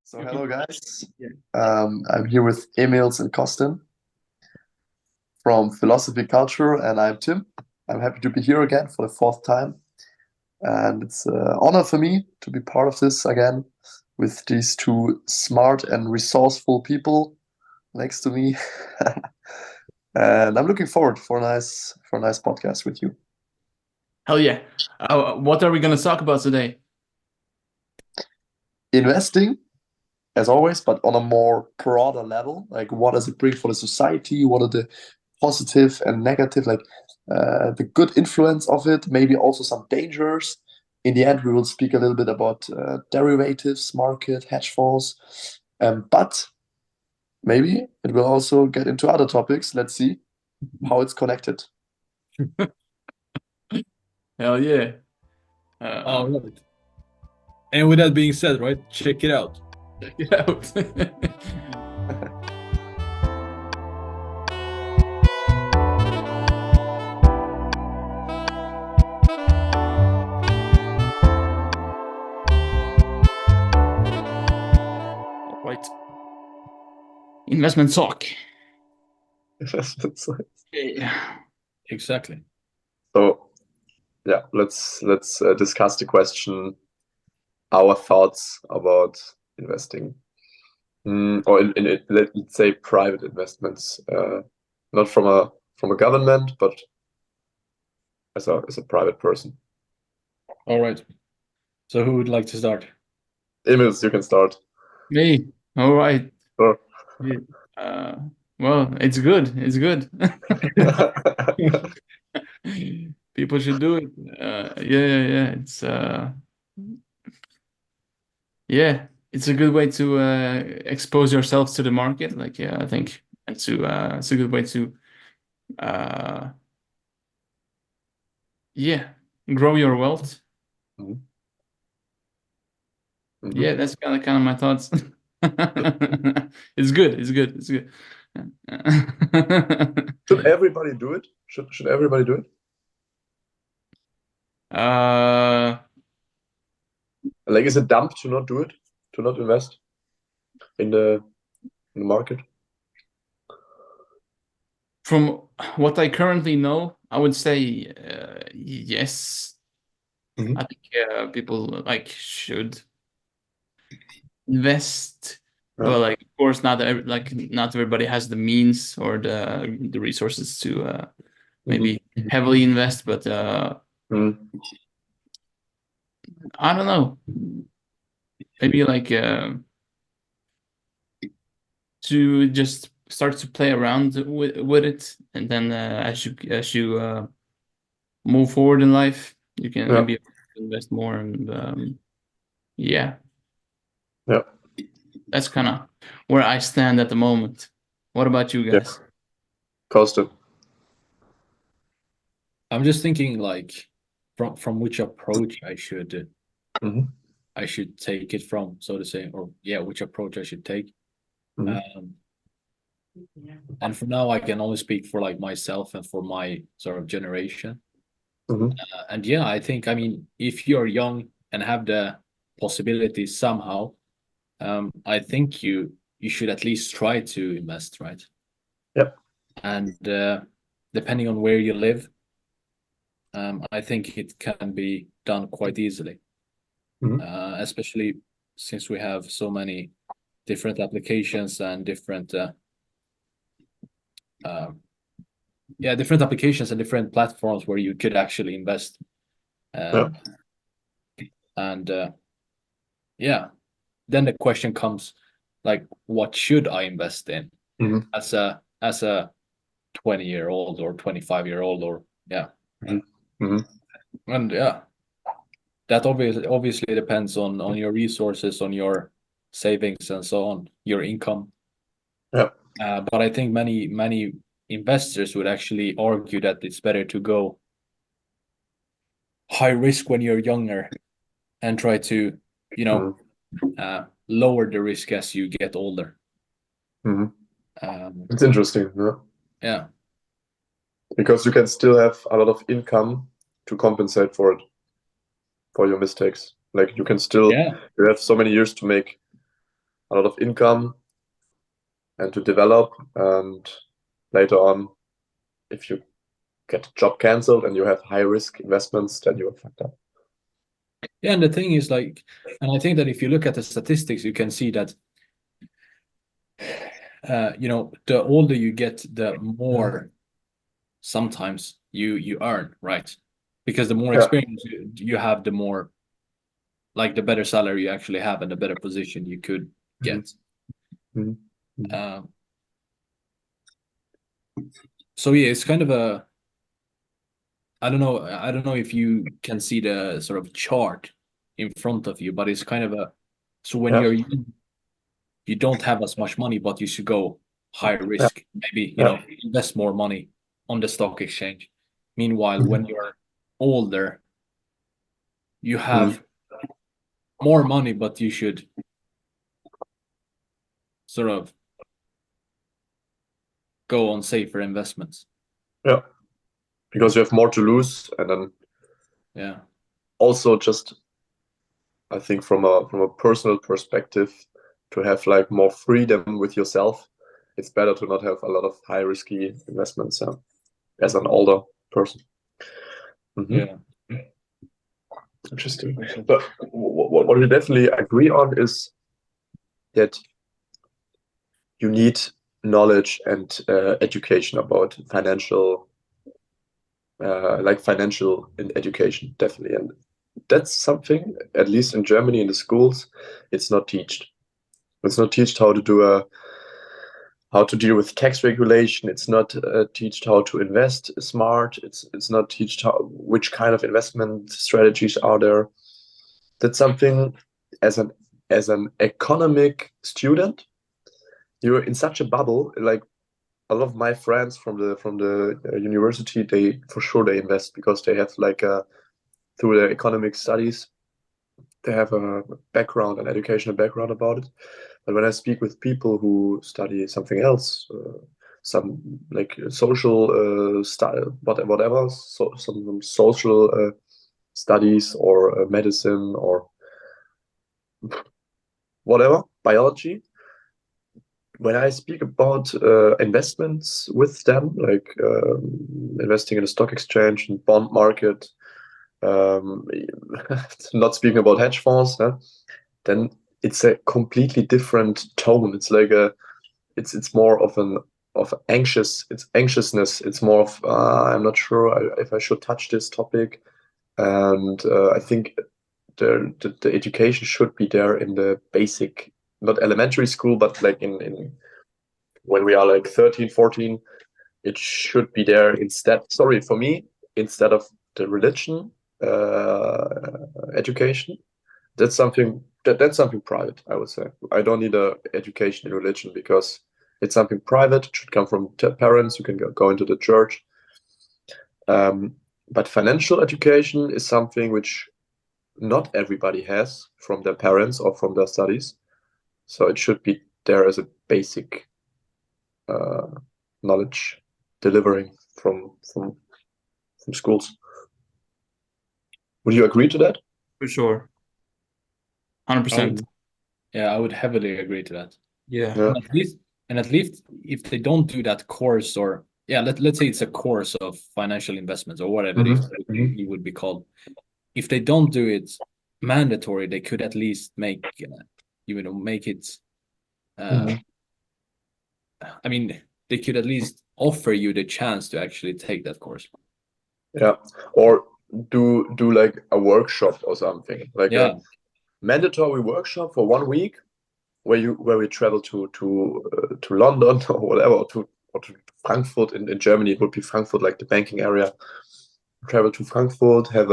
So hello guys. Yeah. I'm here with Emils and Kostin from Philosophy Culture, and I'm Tim. I'm happy to be here again for the fourth time, and it's an honor for me to be part of this again with these two smart and resourceful people next to me. And I'm looking forward for a nice podcast with you. Hell yeah. What are we going to talk about today? Investing, as always, but on a more broader level. Like, what does it bring for the society? What are the positive and negative, like the good influence of it? Maybe also some dangers. In the end, we will speak a little bit about derivatives, market, hedge funds, but maybe it will also get into other topics. Let's see how it's connected. Hell yeah. All right. And with that being said, right, check it out. Check it out. All right. Investment talk. Yeah. Exactly. So yeah, let's discuss the question, our thoughts about investing, or in let's say private investments, not from a government, but as a private person. All right. So who would like to start? Emils, you can start. Me. All right. Sure. Well, it's good. It's good. People should do it. Yeah. It's a good way to expose yourself to the market. Like, yeah, I think it's a good way to uh, grow your wealth. Mhm. Yeah, that's kind of my thoughts. It's good. It's good. It's good. Should everybody do it? Should everybody do it? Like, is it dumb to not do it? To not invest in the market? From what I currently know, I would say yes. Mhm. I think people should invest, but Yeah. of course not everybody has the means or the resources to maybe heavily invest. But Mhm. I don't know, maybe to just start to play around with it, and then as you move forward in life, you can Yeah. maybe invest more, and yeah, Yeah. that's kind of where I stand at the moment. What about you Yeah. guys? Kostin. I'm just thinking like from which approach Mhm. I should take it from, so to say, or yeah, which approach I should take. Mhm. And for now, I can only speak for like myself and for my sort of generation. Mhm. And yeah, I think, I mean, if you're young and have the possibility somehow, I think you should at least try to invest, right? Yep. And depending on where you live, I think it can be done quite easily, Mhm. especially since we have so many different applications and different different applications and different platforms where you could actually invest. Yeah. And yeah, then the question comes, like, what should I invest in Mhm. as a 20-year-old or 25-year-old, or yeah. Mhm. Mhm. And yeah, that obviously depends on your resources, on your savings, and so on, your income. Yeah. But I think many investors would actually argue that it's better to go high risk when you're younger and try to, you know, lower the risk as you get older. Mhm. Um, It's interesting, yeah. yeah, Because you can still have a lot of income to compensate for it, for your mistakes. Like, you can still, yeah, you have so many years to make a lot of income and to develop. And later on, if you get a job cancelled and you have high risk investments, then you are fucked up. Yeah, and the thing is, like, and I think that if you look at the statistics, you can see that the older you get, the more sometimes you earn, right? Because the more Yeah. experience you have, the more, like, the better salary you actually have and the better position you could get. Mhm. So yeah, it's kind of a, I don't know if you can see the sort of chart in front of you, but it's kind of a, so when Yeah. you're young, you don't have as much money, but you should go higher risk, maybe, Yeah. invest more money on the stock exchange. Meanwhile, Mhm. when you're older, you Mhm. have more money, but you should sort of go on safer investments. Yeah. Because you have more to lose, and then Yeah. also just I think from a personal perspective, to have like more freedom with yourself, it's better to not have a lot of high risky investments as an older person. Yeah. Interesting. But what we definitely agree on is that you need knowledge and education about financial, like financial education, definitely. And that's something, at least in Germany, in the schools, it's not taught. It's not taught how to deal with tax regulation. It's not taught how to invest smart. It's not taught which kind of investment strategies are there. That's something as an economic student, you're in such a bubble. Like a lot of my friends from the university, they for sure they invest because they have like through their economic studies, they have a background, an educational background about it. But when I speak with people who study something else, some like social style, whatever, so some social studies or medicine or whatever, biology. When I speak about investments with them, like investing in a stock exchange and bond market, um, not speaking about hedge funds, then it's a completely different tone. It's like it's more of it's anxiousness. It's more of I'm not sure if I should touch this topic, and I think the education should be there in the basic, not elementary school, but like in when we are like 13, 14, it should be there instead. Sorry, for me, instead of the religion education, that's something private, I would say. I don't need a education in religion because it's something private. It should come from parents. You can go into the church. But financial education is something which not everybody has from their parents or from their studies. So it should be there as a basic knowledge delivering from schools. Would you agree to that? For sure. 100%. Yeah, I would heavily agree to that. Yeah. Yeah. And at least if they don't do that course, or yeah, let's say it's a course of financial investments or whatever it would be called. If they don't do it mandatory, they could at least make make it. I mean, they could at least offer you the chance to actually take that course. Yeah. Or do like a workshop or something, like Yeah, a mandatory workshop for 1 week where we travel to London or whatever, or to Frankfurt in Germany. It would be Frankfurt, like the banking area. Travel to Frankfurt, have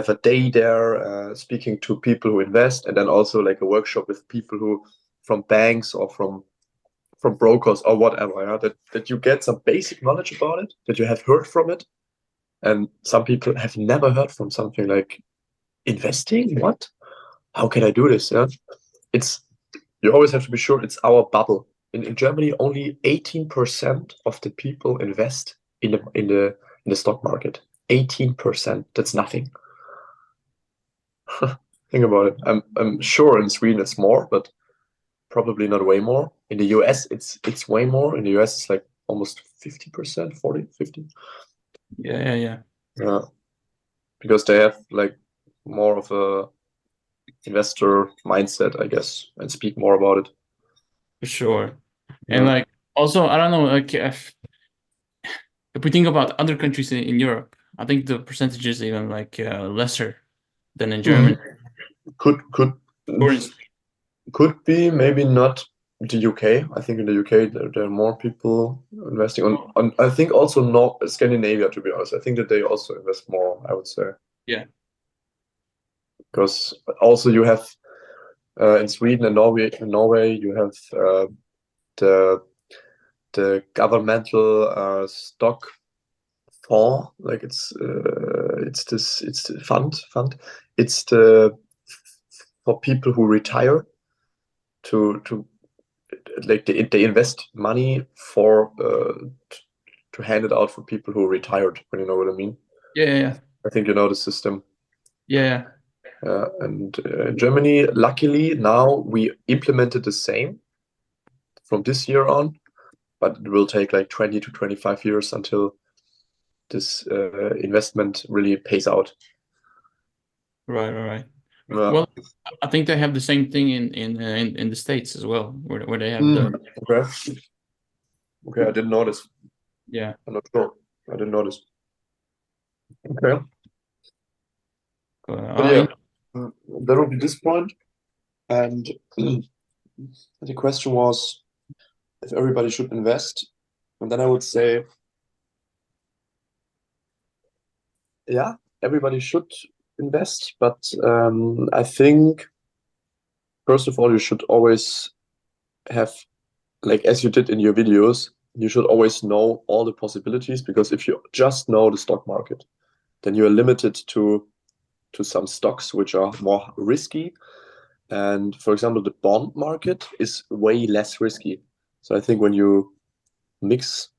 a day there, speaking to people who invest, and then also like a workshop with people who from banks or from brokers or whatever. Yeah? That you get some basic knowledge about it, that you have heard from it, and some people have never heard from something like investing. What? How can I do this? Yeah, it's you always have to be sure it's our bubble. In Germany, only 18% of the people invest in the stock market. 18%. That's nothing. Think about it. I'm sure in Sweden it's more, but probably not way more. In the US, it's way more. In the US, it's like almost 50%, 40, 50. Yeah. Yeah, because they have like more of a investor mindset, I guess, and speak more about it. For sure. And Yeah. like also, I don't know, like if we think about other countries in Europe, I think the percentage is even like lesser than in Germany. Could Or in- could be, maybe not the UK. I think in the UK there are more people investing on I think also not Scandinavia, to be honest. I think that they also invest more, I would say. Yeah. Because also you have in Sweden and Norway you have the governmental stock fund, like it's the fund. It's the for people who retire to like they invest money for to hand it out for people who retired, when you know what I mean. Yeah. I think you know the system. Yeah. And in Germany, luckily now we implemented the same from this year on, but it will take like 20 to 25 years until this investment really pays out. Right. Yeah. Well, I think they have the same thing in the States as well, where they have the Okay, I didn't notice. yeah. I'm not sure. I didn't notice. Okay. But yeah, that would be this point. And the question was if everybody should invest. And then I would say, yeah, everybody should invest. But I think, first of all, you should always have, like as you did in your videos, you should always know all the possibilities, because if you just know the stock market, then you are limited to some stocks which are more risky. And for example, the bond market is way less risky. So I think when you mix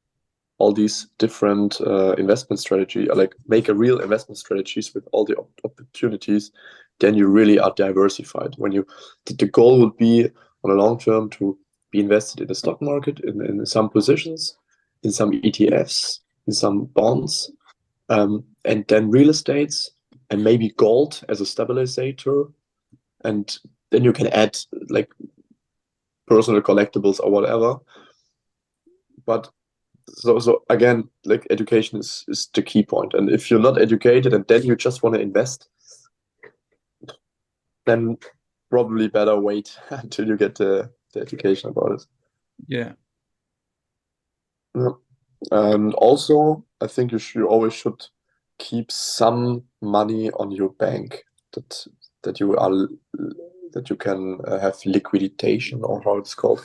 all these different investment strategy, like make a real investment strategies with all the opportunities, then you really are diversified. When you the goal would be on a long term to be invested in the stock market, in some positions, in some ETFs, in some bonds, and then real estates, and maybe gold as a stabilizer, and then you can add like personal collectibles or whatever. But so again, like education is the key point. And if you're not educated and then you just want to invest, then probably better wait until you get the education about it. Yeah. Yeah. And also, I think you always should keep some money on your bank, that that you are that you can have liquidation, or how it's called.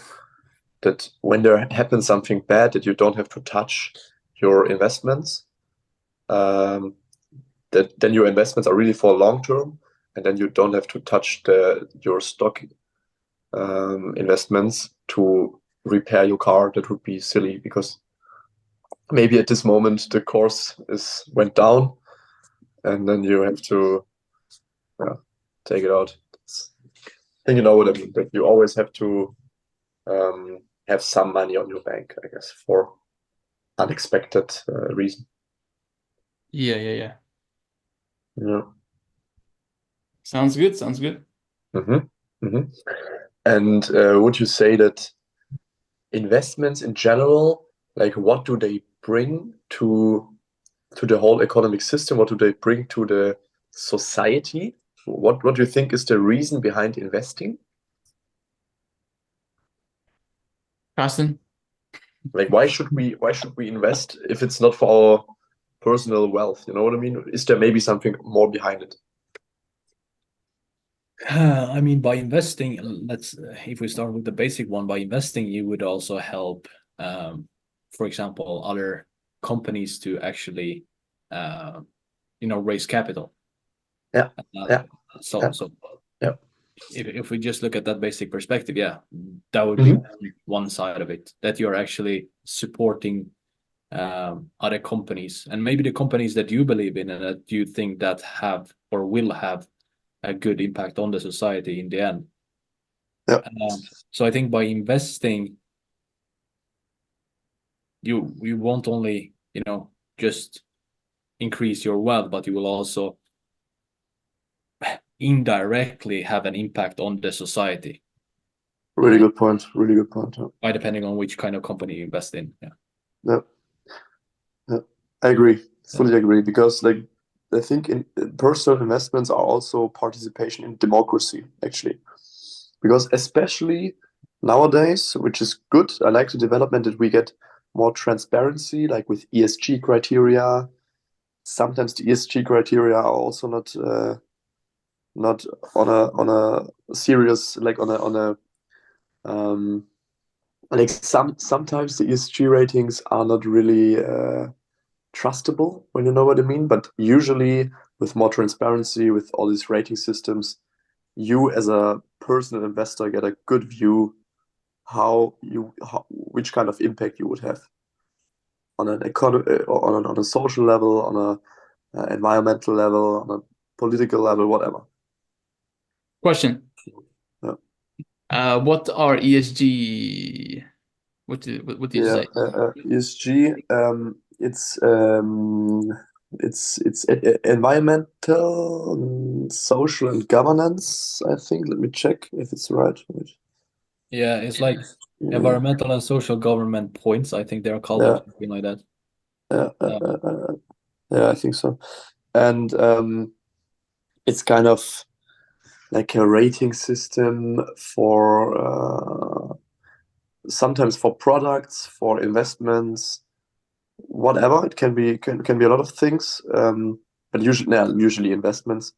That when there happens something bad, that you don't have to touch your investments. That then your investments are really for long term, and then you don't have to touch your stock investments to repair your car. That would be silly, because maybe at this moment the course went down, and then you have to take it out. I think you know what I mean. That you always have to have some money on your bank, I guess, for unexpected reason. Yeah. Yeah. Sounds good. And would you say that investments in general, like what do they bring to the whole economic system? What do they bring to the society? What do you think is the reason behind investing? Carsten? Like why should we invest if it's not for our personal wealth? You know what I mean? Is there maybe something more behind it? I mean, by investing, if we start with the basic one, by investing, you would also help, for example, other companies to actually, raise capital. Yeah. So Yeah. if we just look at that basic perspective, that would be one side of it, that you're actually supporting other companies, and maybe the companies that you believe in and that you think that have or will have a good impact on the society in the end. Yeah. So I think by investing, you won't only, just increase your wealth, but you will also indirectly have an impact on the society Really good point. Really good point. Yeah. by depending on which kind of company you invest in. Yeah. Yeah. Yeah. I agree. Yeah. Fully agree. Because like I think in personal investments are also participation in democracy, actually. Because especially nowadays, which is good, I like the development that we get more transparency, like with ESG criteria. Sometimes the ESG criteria are also not on a serious, like on a like sometimes the ESG ratings are not really trustable, when you know what I mean. But usually with more transparency, with all these rating systems, you as a personal investor get a good view which kind of impact you would have on an economy, on a social level, on a environmental level, on a political level, whatever. Question. Yeah. What are ESG? What do you Yeah, say? ESG. It's environmental, social, and governance. I think. Let me check if it's right. Wait. Yeah, it's like Yeah, environmental and social government points. I think they're called, or yeah, something like that. yeah, Um, yeah, I think so. And it's kind of like a rating system for sometimes for products, for investments, whatever. It can be a lot of things, but usually investments.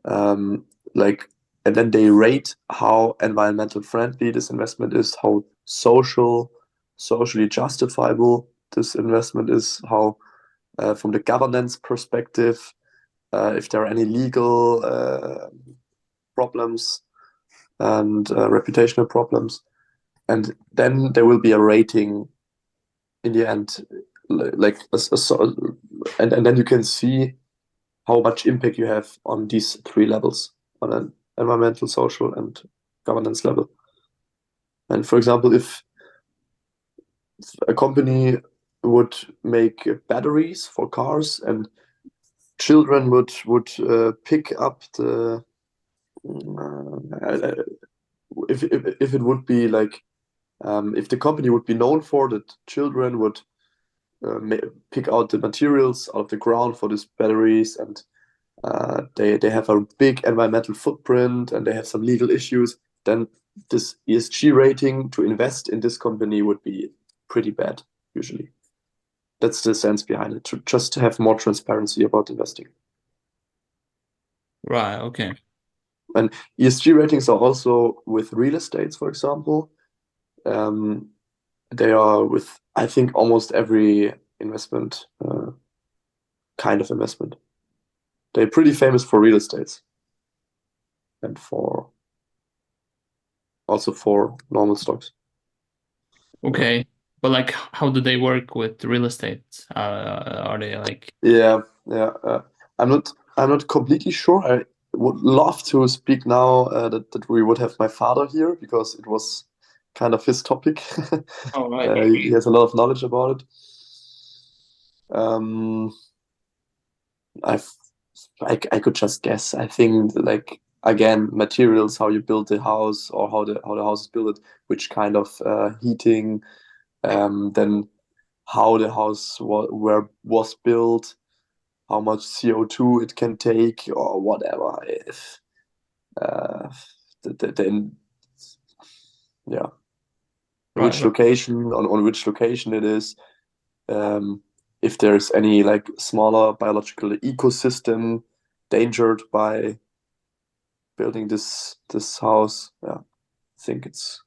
Um, like, and then they rate how environmental friendly this investment is, how socially justifiable this investment is, how from the governance perspective, if there are any legal problems and reputational problems, and then there will be a rating in the end, like and then you can see how much impact you have on these three levels, on an environmental, social, and governance level. And for example, if a company would make batteries for cars and children would pick up the uh, if it would be like if the company would be known for that children would pick out the materials out of the ground for these batteries, and they have a big environmental footprint and they have some legal issues, then this ESG rating to invest in this company would be pretty bad usually. That's the sense behind it, to just have more transparency about investing. Right. Okay. And ESG ratings are also with real estates, for example. Um, they are with, I think, almost every investment, kind of investment. They're pretty famous for real estates and for also for normal stocks. Okay. But like, how do they work with real estate? Are they like? Yeah, yeah. I'm not completely sure. I would love to speak now that we would have my father here because it was kind of his topic. Oh, right. He has a lot of knowledge about it. Um, I've I could just guess. I think like again materials, how you build the house or how the house is built, which kind of heating, then how the house was built, how much CO2 it can take or whatever. If uh, then yeah, Right. which location on which location it is. Um, if there's any like smaller biological ecosystem endangered by building this house. Yeah, I think it's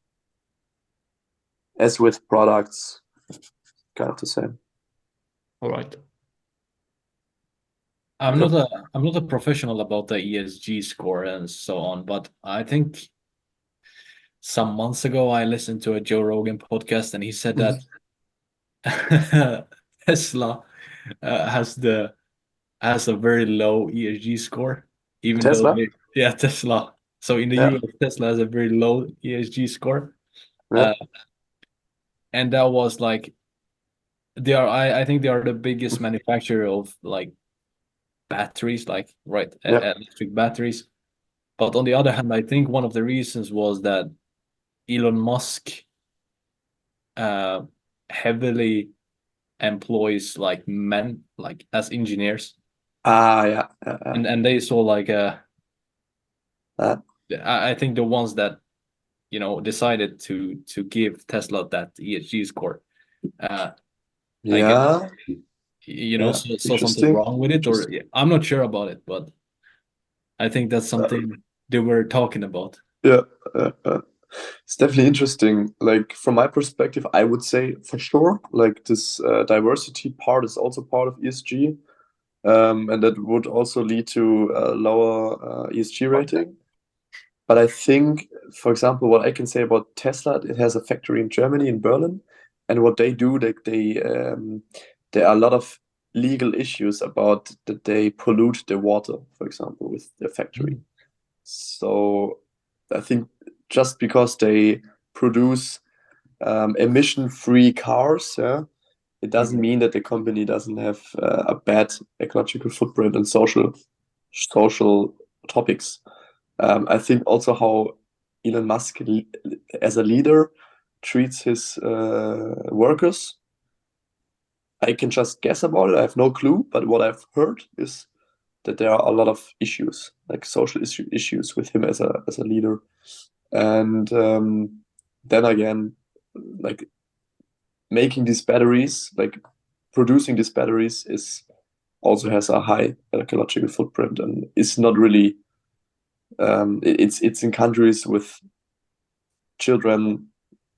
as with products, kind of the same. All right. I'm Yep. not a professional about the ESG score and so on, but I think some months ago I listened to a Joe Rogan podcast and he said that Tesla has a very low ESG score, even though Tesla? Tesla. So in the Yeah. US, Tesla has a very low ESG score. Yeah. Uh, and that was like I think they are the biggest manufacturer of like batteries, like right, Yeah. electric batteries. But on the other hand, I think one of the reasons was that Elon Musk uh heavily employs like men like as engineers, Yeah. and they saw like Uh, I think the ones that decided to give Tesla that ESG score, uh I guess yeah. Yeah. saw something Interesting. wrong with it, or Interesting. I'm not sure about it, but I think that's Uh, something they were talking about. yeah. It's definitely interesting. Like from my perspective, I would say for sure, like this diversity part is also part of ESG, and that would also lead to a lower ESG rating. But I think, for example, what I can say about Tesla, it has a factory in Germany, in Berlin, and what they do, there are a lot of legal issues about that they pollute the water, for example, with their factory. Mm. So I think just because they produce emission-free cars, yeah, it doesn't mean that the company doesn't have a bad ecological footprint and social topics. I think also how Elon Musk, as a leader, treats his workers. I can just guess about it. I have no clue, but what I've heard is that there are a lot of issues, like social issues with him as a leader. And then again, like making these batteries, like producing these batteries, is also has a high ecological footprint and is not really. It's in countries with children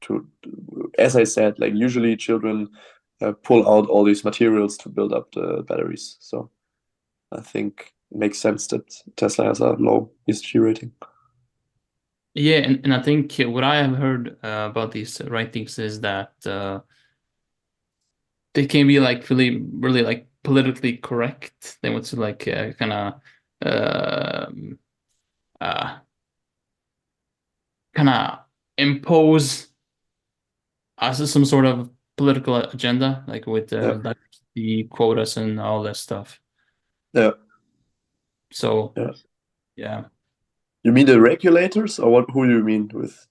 to, as I said, like usually children pull out all these materials to build up the batteries. So I think it makes sense that Tesla has a low ESG rating. Yeah, and I think what I have heard about these writings is that they can be like really, really like politically correct. They want to like kind of uh, kind of impose some sort of political agenda, like with Yeah, diversity quotas and all that stuff. yeah, So yeah. yeah. You mean the regulators, or what? Who do you mean with?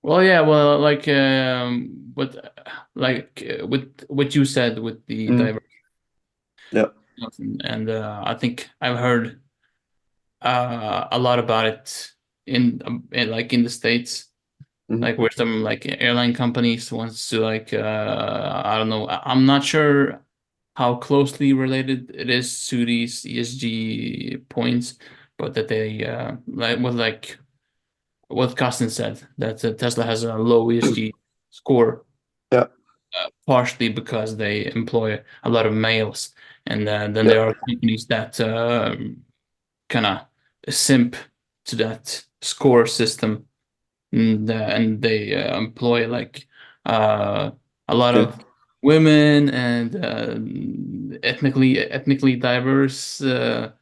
Well, yeah, well, with what you said with the Mm, diversity, yeah. and I think I've heard a lot about it in the States, Hmm. like where some like airline companies wants to like I don't know, I'm not sure how closely related it is to these ESG points, but that they like what Carsten said, that Tesla has a low ESG score, Yeah, partially because they employ a lot of males, and then yeah, there are companies that kind of simp to that score system, and they employ like uh, a lot yeah, of women and ethnically diverse sure.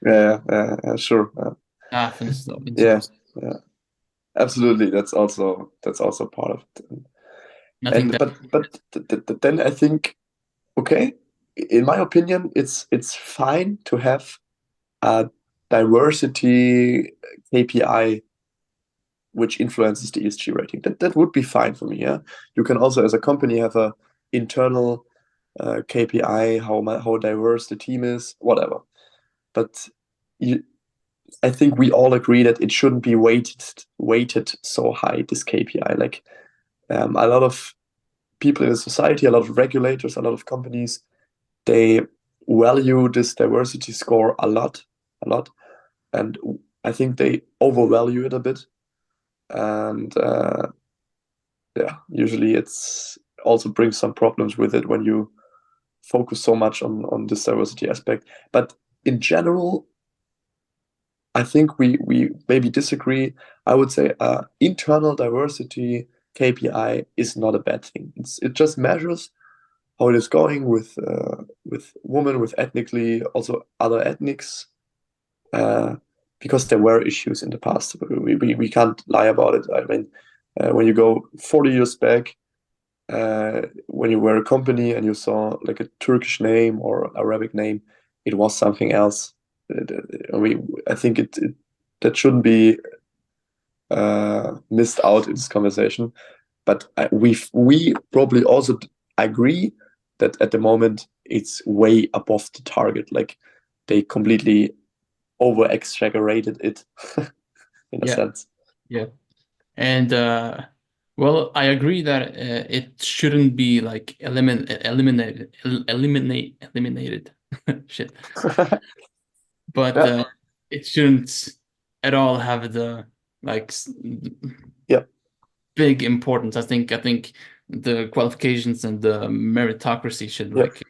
staff and stuff into Yeah, this. yeah, absolutely. That's also part of it. And I think And that but then I think, okay, in my opinion, it's fine to have a diversity KPI which influences the ESG rating. That would be fine for me. Yeah, you can also, as a company, have a internal KPI, how diverse the team is, whatever. But you, I think we all agree that it shouldn't be weighted so high, this KPI. Like a lot of people in the society, a lot of regulators, a lot of companies, they value this diversity score a lot, and I think they overvalue it a bit. And yeah, usually it's also brings some problems with it when you focus so much on this diversity aspect. But in general, I think we maybe disagree. I would say internal diversity KPI is not a bad thing. It just measures how it is going with women, with ethnically, also other ethnics. Uh, because there were issues in the past. We can't lie about it. I mean, when you go 40 years back, when you were a company and you saw like a Turkish name or Arabic name, it was something else. I think it that shouldn't be missed out in this conversation. But we probably also agree that at the moment it's way above the target. Like they completely over exaggerated it in a Yeah. sense. Yeah. And well, I agree that it shouldn't be like eliminated. Shit. But Yeah, it shouldn't at all have the like yeah, big importance. I think the qualifications and the meritocracy should yeah, like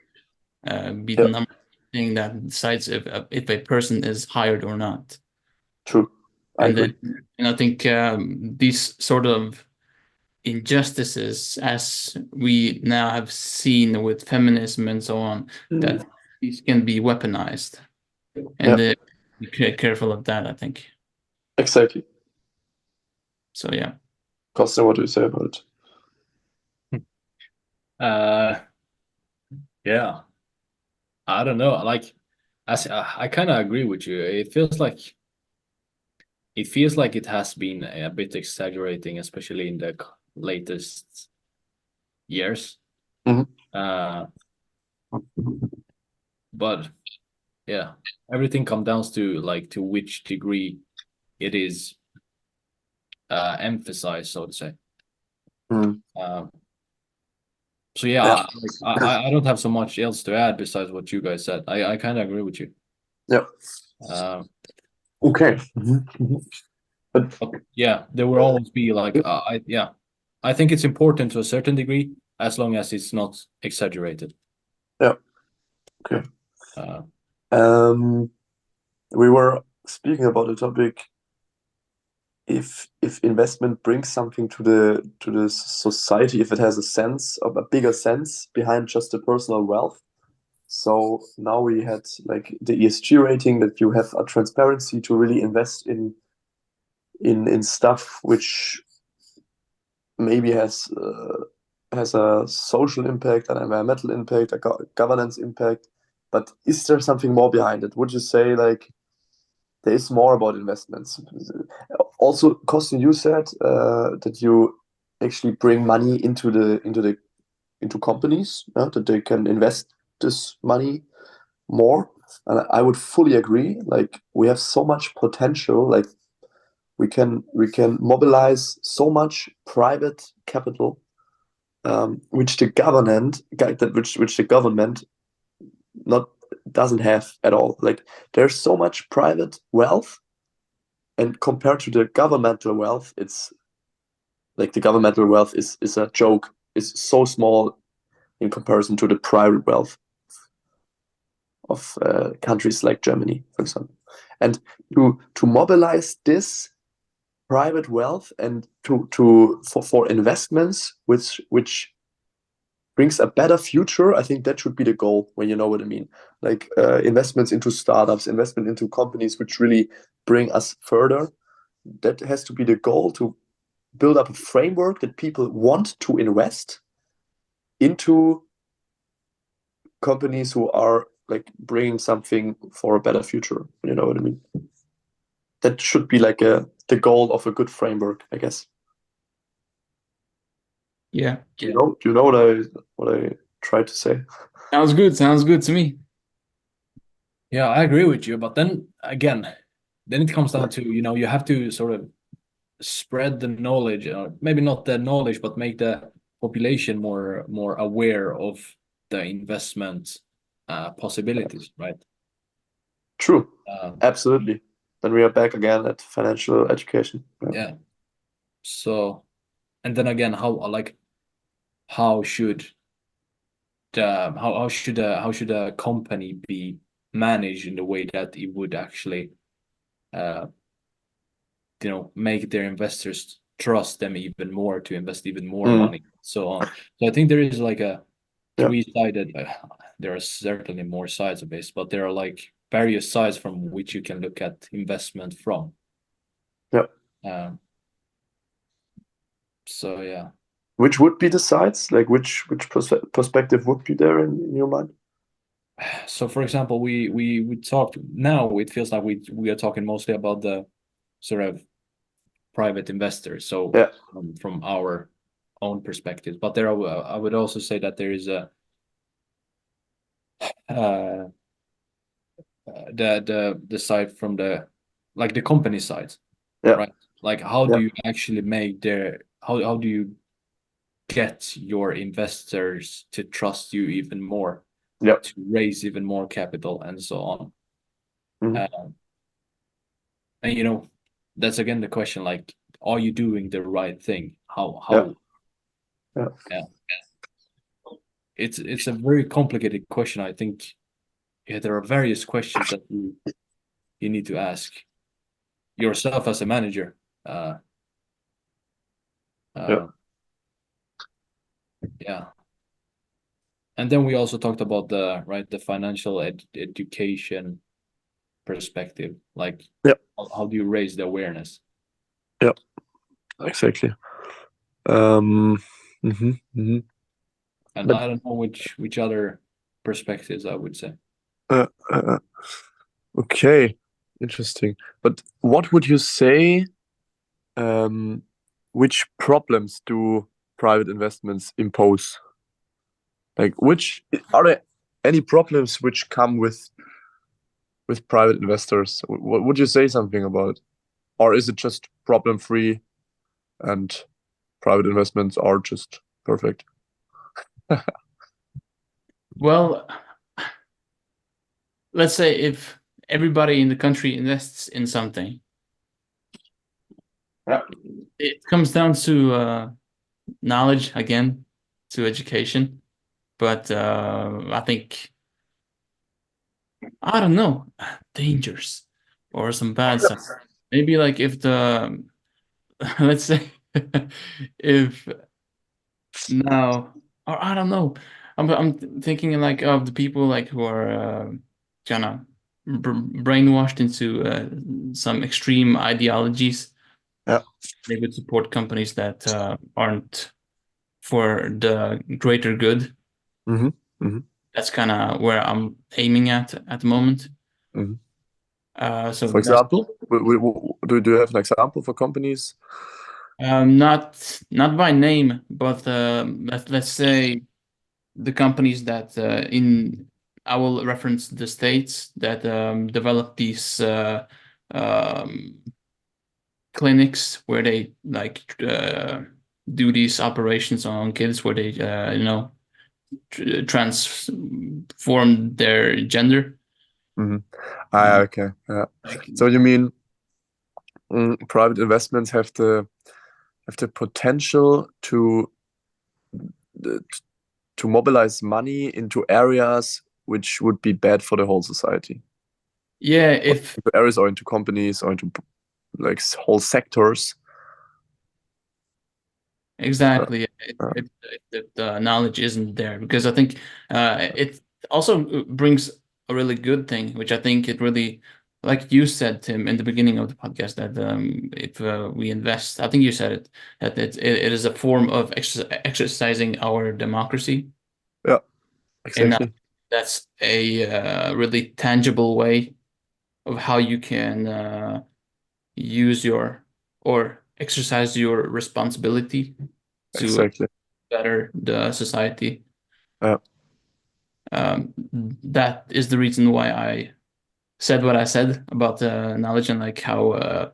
be the yeah. number thing that decides if a person is hired or not. True. I And then agree. and I think these sort of injustices, as we now have seen with feminism and so on, that these can be weaponized, and Yeah, be careful of that, I think. exactly. So yeah. Costa, what do you say about it? Uh, yeah, I don't know. Like, I kind of agree with you. It feels like it has been a bit exaggerating, especially in the latest years. Mhm. Uh, but yeah, everything comes down to like to which degree it is emphasized, so to say. Mm. Um, so yeah, Yeah, I don't have so much else to add besides what you guys said. I kind of agree with you. yeah. Uh, Okay. But but yeah, there will always be like I think it's important to a certain degree as long as it's not exaggerated. yeah, okay. Uh, We were speaking about the topic if investment brings something to the society, if it has a sense of a bigger sense behind just the personal wealth. So now we had like the ESG rating that you have a transparency to really invest in stuff which maybe has a social impact, an environmental impact, a governance impact. But is there something more behind it? Would you say like there is more about investments? Also, Costin, you said that you actually bring money into companies, that they can invest this money more. And I would fully agree. Like we have so much potential. Like we can mobilize so much private capital, which the government not doesn't have at all. Like there's so much private wealth, and compared to the governmental wealth, it's like the governmental wealth is a joke. It's so small in comparison to the private wealth of countries like Germany, for example. And to mobilize this private wealth and for investments which brings a better future, I think that should be the goal, when you know what I mean. Like investments into startups, investment into companies which really bring us further. That has to be the goal, to build up a framework that people want to invest into companies who are like bringing something for a better future. You know what I mean? That should be like the goal of a good framework, I guess. Yeah. Do you know what I tried to say? Sounds good. Sounds good to me. yeah, I agree with you. But then again, then it comes down to you have to sort of spread the knowledge, or maybe not the knowledge, but make the population more aware of the investment possibilities, right? True, Um, absolutely. Then we are back again at financial education. Yeah. yeah. So, and then again, how should how should a company be managed in the way that it would actually uh, make their investors trust them even more to invest even more Mm, money, so on. So I think there is like a yeah. three-sided. There are certainly more sides of this, but there are like various sides from which you can look at investment from. Yeah. So yeah. Which would be the sides? Like which perspective would be there in your mind? So for example, we talked now. It feels like we are talking mostly about the sort of private investors. So Yeah. from our own perspectives, but there I would also say that there is a the side from the like the company side, Yeah. right? Like how do Yeah. you actually make their how do you get your investors to trust you even more, Yeah. to raise even more capital and so on. Mhm. And you know, that's again the question, like, are you doing the right thing? Yeah. Yeah. Yeah. It's a very complicated question. I think there are various questions that you need to ask yourself as a manager. Uh, Yeah. uh, yeah. And then we also talked about the financial education perspective, like Yeah. how do you raise the awareness? Yeah. Exactly. Mhm, mhm. And But I don't know which other perspectives I would say. uh, uh, okay, interesting. But what would you say? Um, which problems do private investments impose? Like, which are there any problems which come with private investors? Would you say something about it? Or is it just problem free and private investments are just perfect? Well, let's say if everybody in the country invests in something, Yeah. it comes down to knowledge again, to education. But I think I don't know, dangers or some bad stuff. Maybe like if the let's say if now or I don't know. I'm thinking like of the people like who are kind of brainwashed into some extreme ideologies. Yeah. They would support companies that aren't for the greater good. Mm-hmm. Mm-hmm. That's kind of where I'm aiming at the moment. Mm-hmm. So For that's example, do you have an example for companies? not by name, but let's say the companies that in I will reference the states that develop these um, clinics where they like do these operations on kids where they transform their gender. Mm-hmm. Uh, Okay. Yeah. like So you mean private investments have the potential uh, to mobilize money into areas which would be bad for the whole society, yeah, or if into areas or into companies or into like whole sectors. Uh, exactly. uh, If the knowledge isn't there, because I think it also brings a really good thing, which I think it really, like you said, Tim, in the beginning of the podcast, that if we invest, I think you said it, that it is a form of exercising our democracy, yeah, and exactly, that's a really tangible way of how you can use your or exercise your responsibility to exactly. better the society. Yeah, That is the reason why I said what I said about knowledge and like how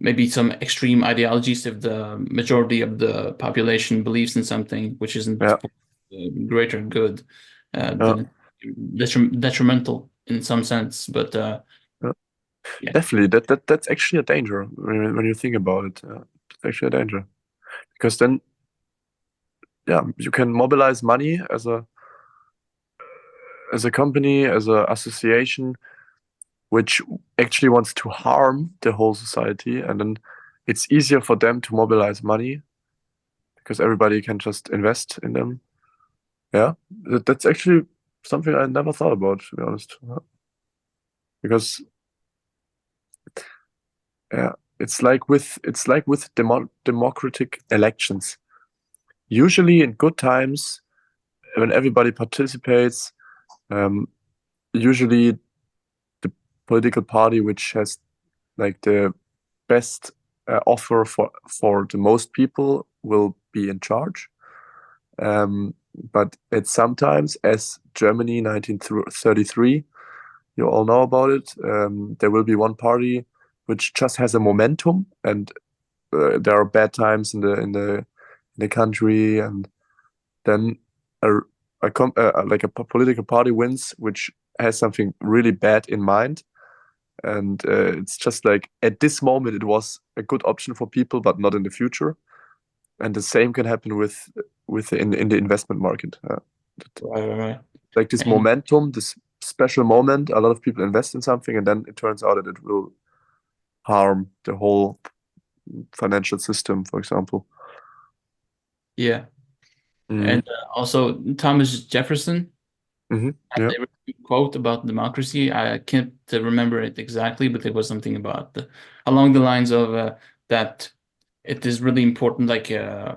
maybe some extreme ideologies, if the majority of the population believes in something which isn't yeah, for the greater good, yeah, then it's detrimental in some sense. But yeah. yeah, Definitely. That's actually a danger when you think about it. It's actually a danger because then, yeah, you can mobilize money as a company, as an association, which actually wants to harm the whole society, and then it's easier for them to mobilize money because everybody can just invest in them. Yeah, that's actually something I never thought about, to be honest. because it's like with democratic elections. Usually in good times, when everybody participates, usually the political party which has like the best offer for the most people will be in charge. But it's sometimes, as Germany 1933, you all know about it. There will be one party which just has a momentum, and there are bad times in the country, and then like a political party wins, which has something really bad in mind, and it's just like at this moment it was a good option for people, but not in the future. And the same can happen with in the investment market. Right. Like this And momentum, this special moment, a lot of people invest in something, and then it turns out that it will harm the whole financial system, for example. yeah, Mm-hmm. and also Thomas Jefferson Mm-hmm. had Yeah. a really good quote about democracy. I can't remember it exactly, but it was something about along the lines of that it is really important, like the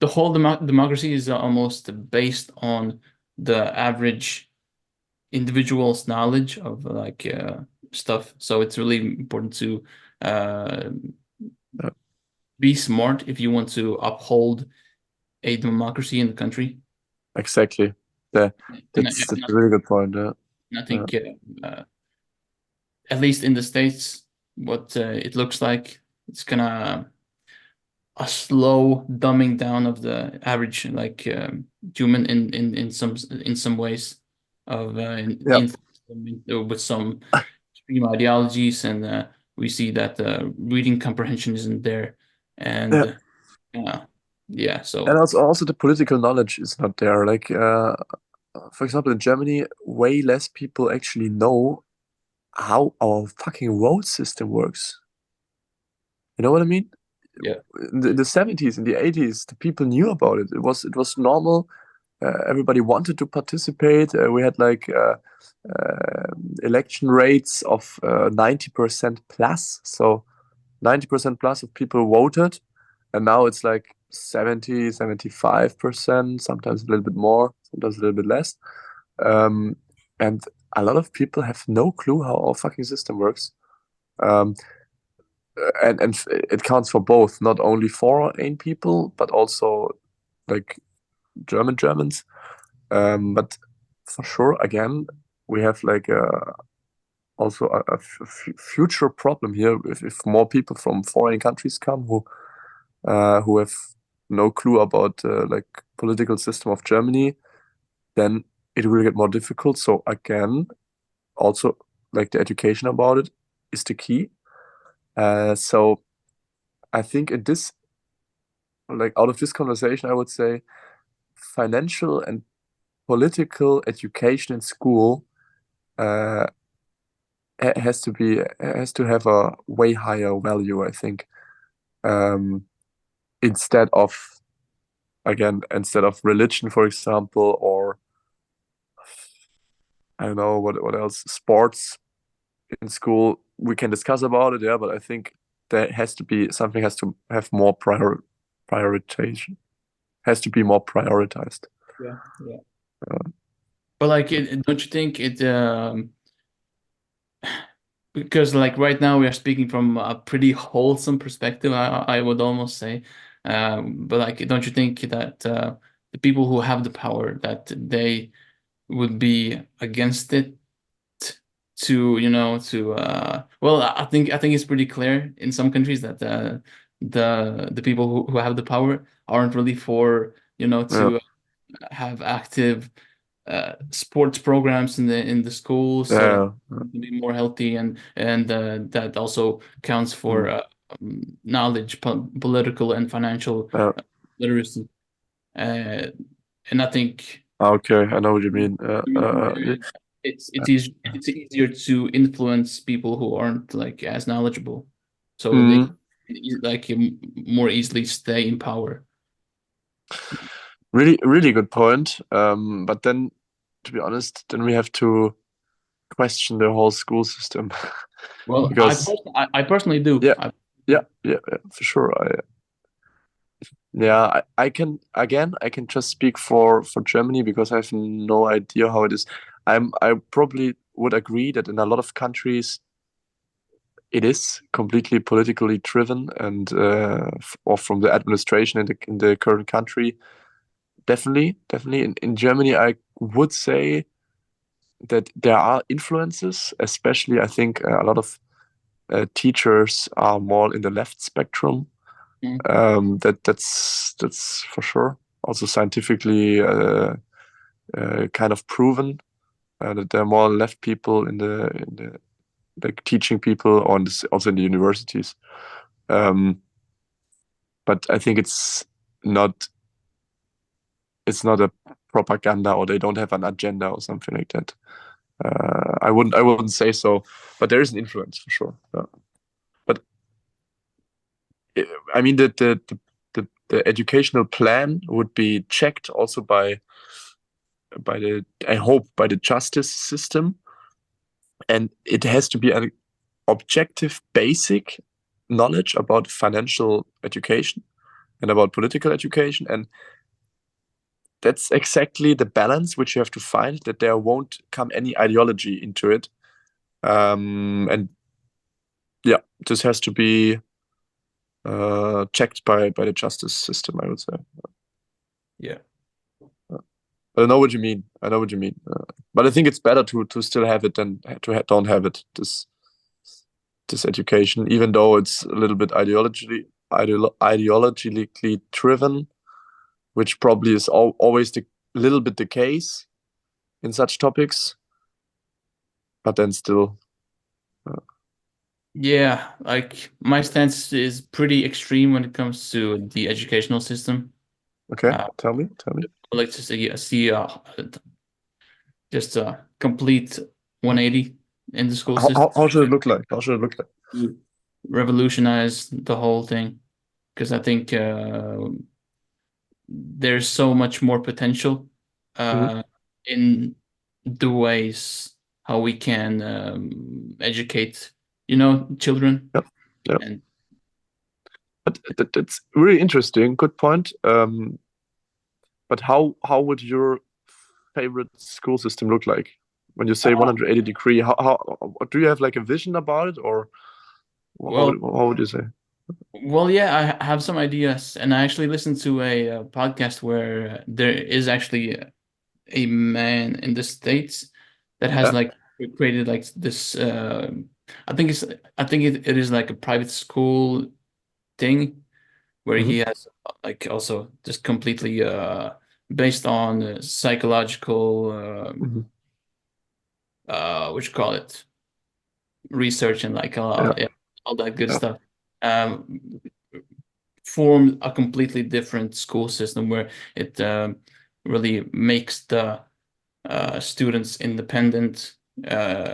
whole democracy is almost based on the average individual's knowledge of like stuff. So it's really important to uh, Yeah, be smart if you want to uphold a democracy in the country. exactly. The, And I, that's a really good point. Yeah. and I Yeah. think at least in the States, what it looks like, it's gonna a slow dumbing down of the average like human in some ways of Yeah. with some extreme ideologies, and we see that reading comprehension isn't there, Yeah. and yeah, And so also the political knowledge is not there. Like for example, in Germany, way less people actually know how our fucking road system works. You know what I mean? yeah, In the 70s, in the 80s, the people knew about it. It was normal. Everybody wanted to participate. We had like election rates of 90% plus. So 90% plus of people voted. And now it's like 70, 75%, sometimes a little bit more, sometimes a little bit less. Um, and a lot of people have no clue how our fucking system works. Um, and it counts for both, not only foreign people, but also like Germans. But for sure, again, we have like also a future problem here if more people from foreign countries come who have no clue about like political system of Germany, then it will get more difficult. So again, also like the education about it is the key. So I think in this, like out of this conversation, I would say financial and political education in school uh, has to have a way higher value, I think, um, instead of instead of religion, for example, or I don't know what else, sports in school. We can discuss about it, yeah, but I think there has to be something has to have more prioritization, has to be more prioritized. yeah, yeah. Uh, But like, don't you think it? Because like right now we are speaking from a pretty wholesome perspective, I would almost say. But like, don't you think that the people who have the power that they would be against it to well, I think it's pretty clear in some countries that the people who have the power aren't really for yeah, to have active sports programs in the schools so that yeah, to be more healthy, and that also counts for mm, knowledge, political and financial yeah. literacy, uh, and I think Okay, I know what you mean. the reason why it's easier to influence people who aren't like as knowledgeable, so they mm, like more easily stay in power. really, really good point. But then, to be honest, then we have to question the whole school system. Well, Because I personally do. yeah, yeah, for sure. I can just speak for Germany because I have no idea how it is. I probably would agree that in a lot of countries it is completely politically driven, and or from the administration in the current country. Definitely. In Germany, I would say that there are influences, especially I think a lot of teachers are more in the left spectrum. Mm. That's for sure. Also scientifically kind of proven that there are more left people in the like teaching people, or also in the universities. But I think not it's not a propaganda, or they don't have an agenda or something like that. I wouldn't say so, but there is an influence for sure. Yeah. But I mean the educational plan would be checked also by the I hope by the justice system, and it has to be an objective, basic knowledge about financial education and about political education, and that's exactly the balance which you have to find, that there won't come any ideology into it. And yeah, this has to be checked by the justice system, I would say. Yeah. I know what you mean. I know what you mean. But I think it's better to still have it than don't have it. This education, even though it's a little bit ideologically driven, which probably is always the little bit the case in such topics. But then still, Yeah, like my stance is pretty extreme when it comes to the educational system. okay. Uh, Tell me. I like to see just a complete 180 in the school system. How should it look like? How should it look like? Revolutionize the whole thing, because I think there's so much more potential Mhm. in the ways how we can educate, children. Yep. Yep. And But that's really interesting. Good point. But how would your favorite school system look like? When you say 180 degree, how do you have like a vision about it, or well, how would you say? yeah, I have some ideas, and I actually listened to a podcast where there is actually a man in the States that has Yeah. like created like this. I think it is like a private school thing where Hmm. he has like also just completely based on psychological Hmm. what you call it, research, and like Yeah. yeah, all that good Yeah. stuff. Um, Formed a completely different school system where it really makes the students independent,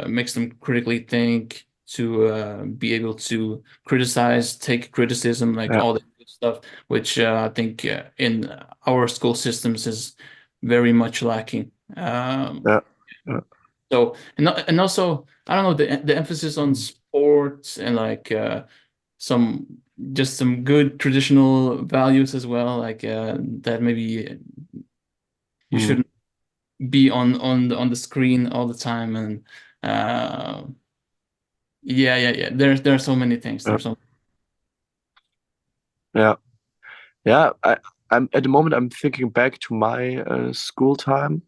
makes them critically think, to be able to criticize, take criticism, like Yeah. all that good stuff, which I think in our school systems is very much lacking. Yeah. Yeah. So and also I don't know, the emphasis on sports and like some just some good traditional values as well, like that maybe you Mm. shouldn't be on the screen all the time, and uh yeah, there are so many things, Yeah. there's so Yeah. Yeah. I'm at the moment. I'm thinking back to my school time,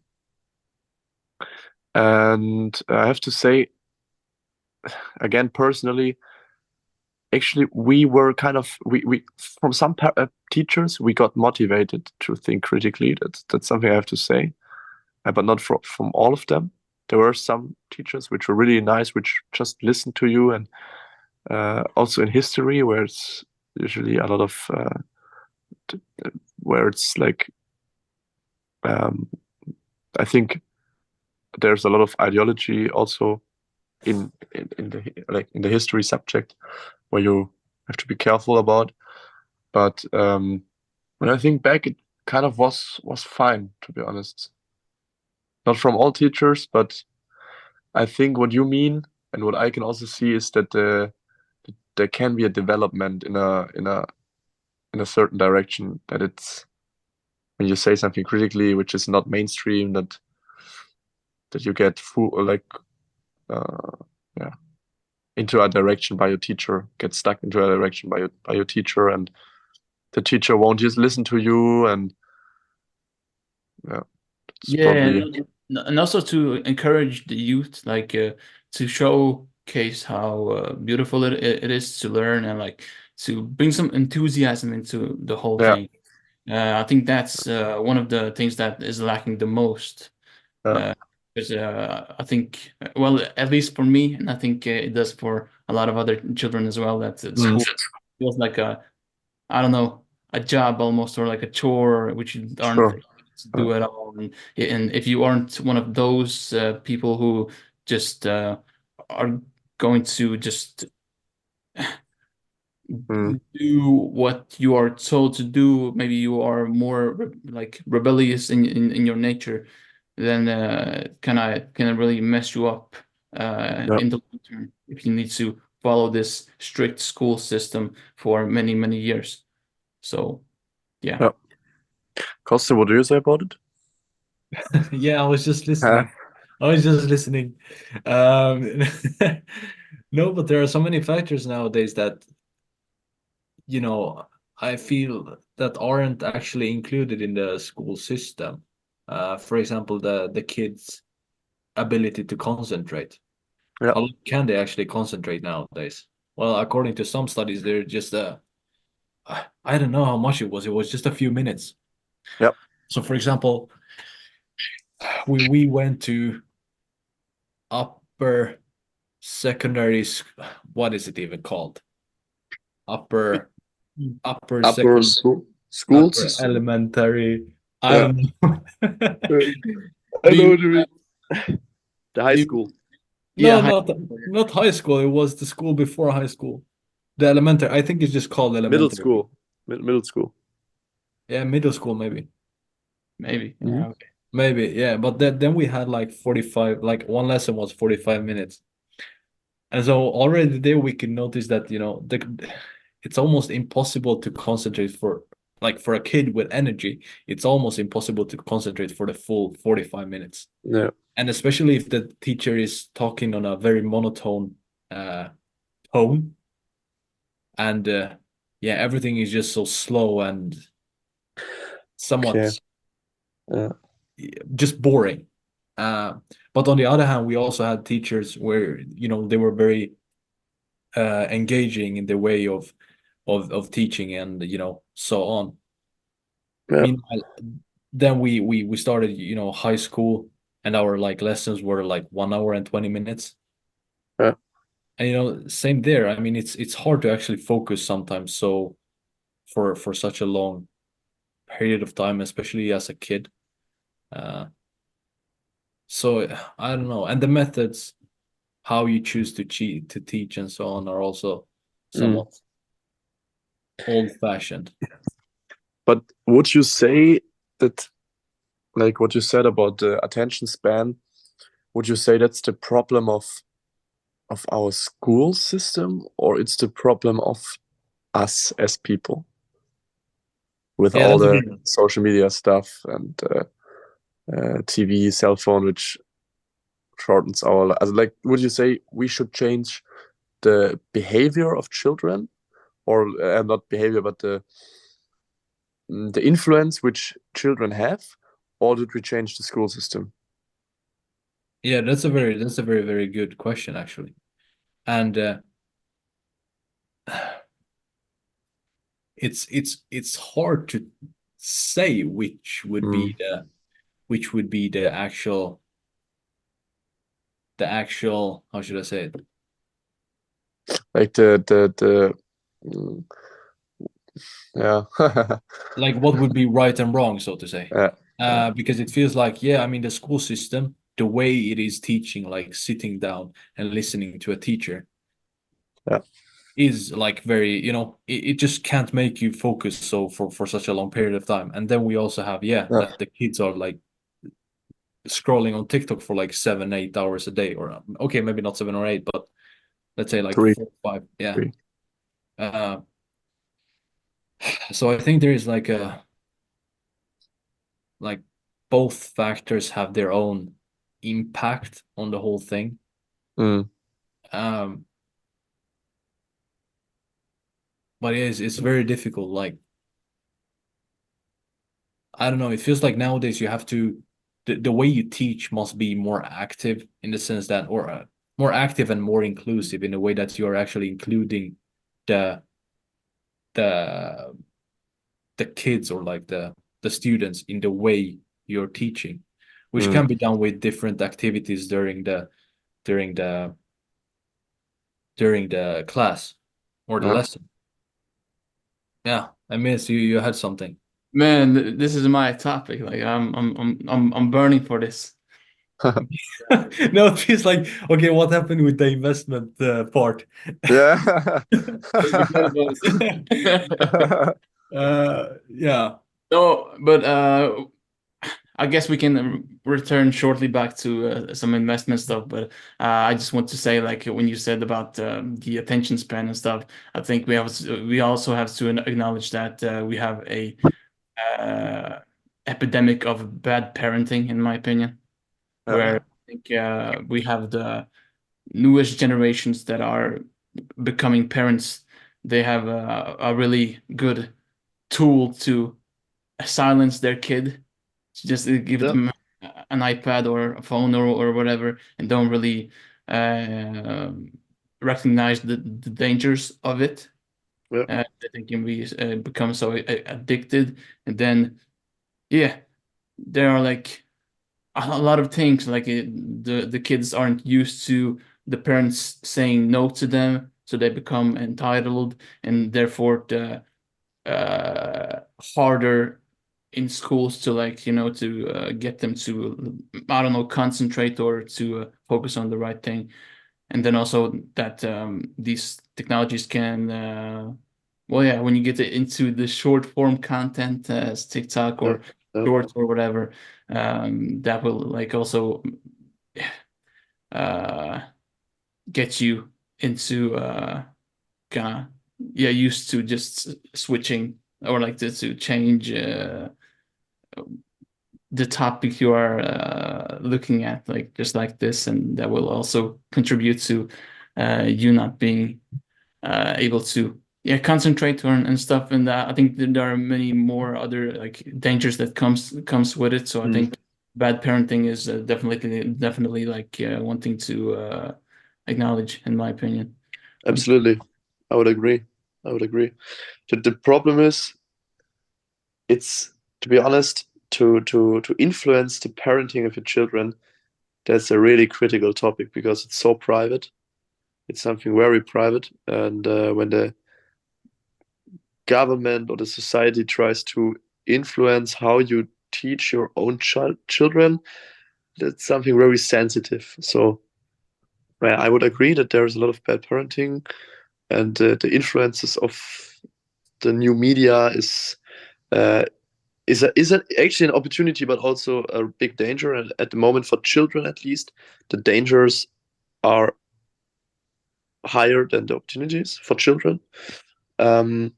and I have to say, again, personally, actually, we were kind of we from some teachers we got motivated to think critically. That's something I have to say, but not from all of them. There were some teachers which were really nice, which just listened to you, and also in history, where it's usually a lot of where it's like um, I think there's a lot of ideology also in the in the history subject, where you have to be careful about. But when I think back, it kind of was fine, to be honest. Not from all teachers, but I think what you mean and what I can also see is that there can be a development in a certain direction, that it's when you say something critically which is not mainstream, that you get full like uh yeah, into a direction by your teacher, get stuck into a direction by your teacher, and the teacher won't just listen to you, and yeah, it's Yeah, probably and also to encourage the youth, like to showcase how beautiful it is to learn, and like to bring some enthusiasm into the whole yeah, thing. I think that's one of the things that is lacking the most. yeah, Uh, because I think, well, at least for me, and I think it does for a lot of other children as well, that mm, school feels like a, I don't know, a job almost, or like a chore which you aren't sure, able to do at all. And if you aren't one of those people who just are going to just mm, do what you are told to do, maybe you are more like rebellious in your nature, then can really mess you up yeah, in the long term if you need to follow this strict school system for many, many years. So yeah. yeah. Costa, what do you say about it? Yeah, I was just Uh, listening. I was just listening. Um, no, but there are so many factors nowadays that, you know, I feel that aren't actually included in the school system. For example, the kids' ability to concentrate. yeah, How long can they actually concentrate nowadays? Well, according to some studies, they're just I don't know how much it was. It was just a few minutes. yeah. So, for example, we went to upper secondary. What is it even called? Upper upper Upper second school upper system. elementary. I Yeah, don't know. yeah. I know we what you mean. The high we school, no, Yeah, not high school. It was the school before high school. The elementary. I think it's just called middle elementary. school, middle school. Yeah, middle school maybe. maybe. Hmm. Yeah, okay. Maybe, yeah. But then we had like 45, like one lesson was 45 minutes. And so already there we can notice that, it's almost impossible to concentrate for like for a kid with energy, it's almost impossible to concentrate for the full 45 minutes. Yeah, And especially if the teacher is talking on a very monotone uh tone, and yeah, everything is just so slow and okay. somewhat Yeah, just boring. Uh, but on the other hand, we also had teachers where they were very engaging in the way of teaching, and so on. yeah, Meanwhile, then we started high school, and our like lessons were like 1 hour and 20 minutes. yeah. And same there. I mean, it's hard to actually focus sometimes. So for such a long period of time, especially as a kid. Uh, so I don't know, and the methods how you choose to teach and so on are also Mm. somewhat old fashioned. But would you say that, like what you said about the attention span, would you say that's the problem of our school system, or it's the problem of us as people with Yeah, all that's a the very social media stuff and TV, cell phone, which shortens our as like? Would you say we should change the behavior of children, or not behavior, but the influence which children have, or did we change the school system? yeah, that's a very very good question actually. And it's hard to say Mm. which would be the actual, how should I say it? Like the mm, yeah. Like what would be right and wrong, so to say. Yeah, yeah, Because it feels like, yeah, I mean, the school system, the way it is teaching, like sitting down and listening to a teacher, yeah, is like very, it just can't make you focus so for such a long period of time. And then we also have, yeah, yeah, that the kids are like scrolling on TikTok for like 7-8 hours a day, or okay, maybe not 7 or 8, but let's say like Three. 4 5. Yeah. Three. So I think there is like both factors have their own impact on the whole thing. Mm. But it's very difficult. Like, I don't know, it feels like nowadays you have to the way you teach must be more active in the sense that, or more active and more inclusive in the way that you are actually including the the the kids, or like the students, in the way you're teaching, which Mm. can be done with different activities during the during the class or the Yeah. lesson. Yeah, I miss you. You had something. Man, this is my topic. Like I'm burning for this. No, it feels like, okay, what happened with the investment part? Yeah. Yeah. No, but I guess we can return shortly back to some investment stuff. But I just want to say, like when you said about the attention span and stuff, I think we also have to acknowledge that we have a uh, epidemic of bad parenting, in my opinion, where Yeah. I think we have the newest generations that are becoming parents. They have a really good tool to silence their kid, to just give Yeah. them an iPad or a phone or whatever, and don't really uh, recognize the dangers of it. Yeah. That they can be become so addicted, and then yeah, there are like a lot of things like the kids aren't used to the parents saying no to them, so they become entitled, and therefore the harder in schools to like to get them to I don't know concentrate or to focus on the right thing, and then also that these technologies can well yeah when you get into the short form content as TikTok Yeah. or Yeah. shorts or whatever, that will like also uh get you into kind of yeah used to just switching or like to change the topic you are looking at like just like this, and that will also contribute to you not being able to yeah concentrate on and stuff, and I think that there are many more other like dangers that comes with it. So I Mm. think bad parenting is definitely like one thing to acknowledge, in my opinion. Absolutely. I would agree. I would agree. The problem is, it's, to be honest, to influence the parenting of your children, that's a really critical topic because it's so private. It's something very private, and when the government or the society tries to influence how you teach your own children, that's something very sensitive. So, well, I would agree that there is a lot of bad parenting, and the influences of the new media uh, is actually an opportunity, but also a big danger. And at the moment, for children at least, the dangers are higher than the opportunities for children. Um,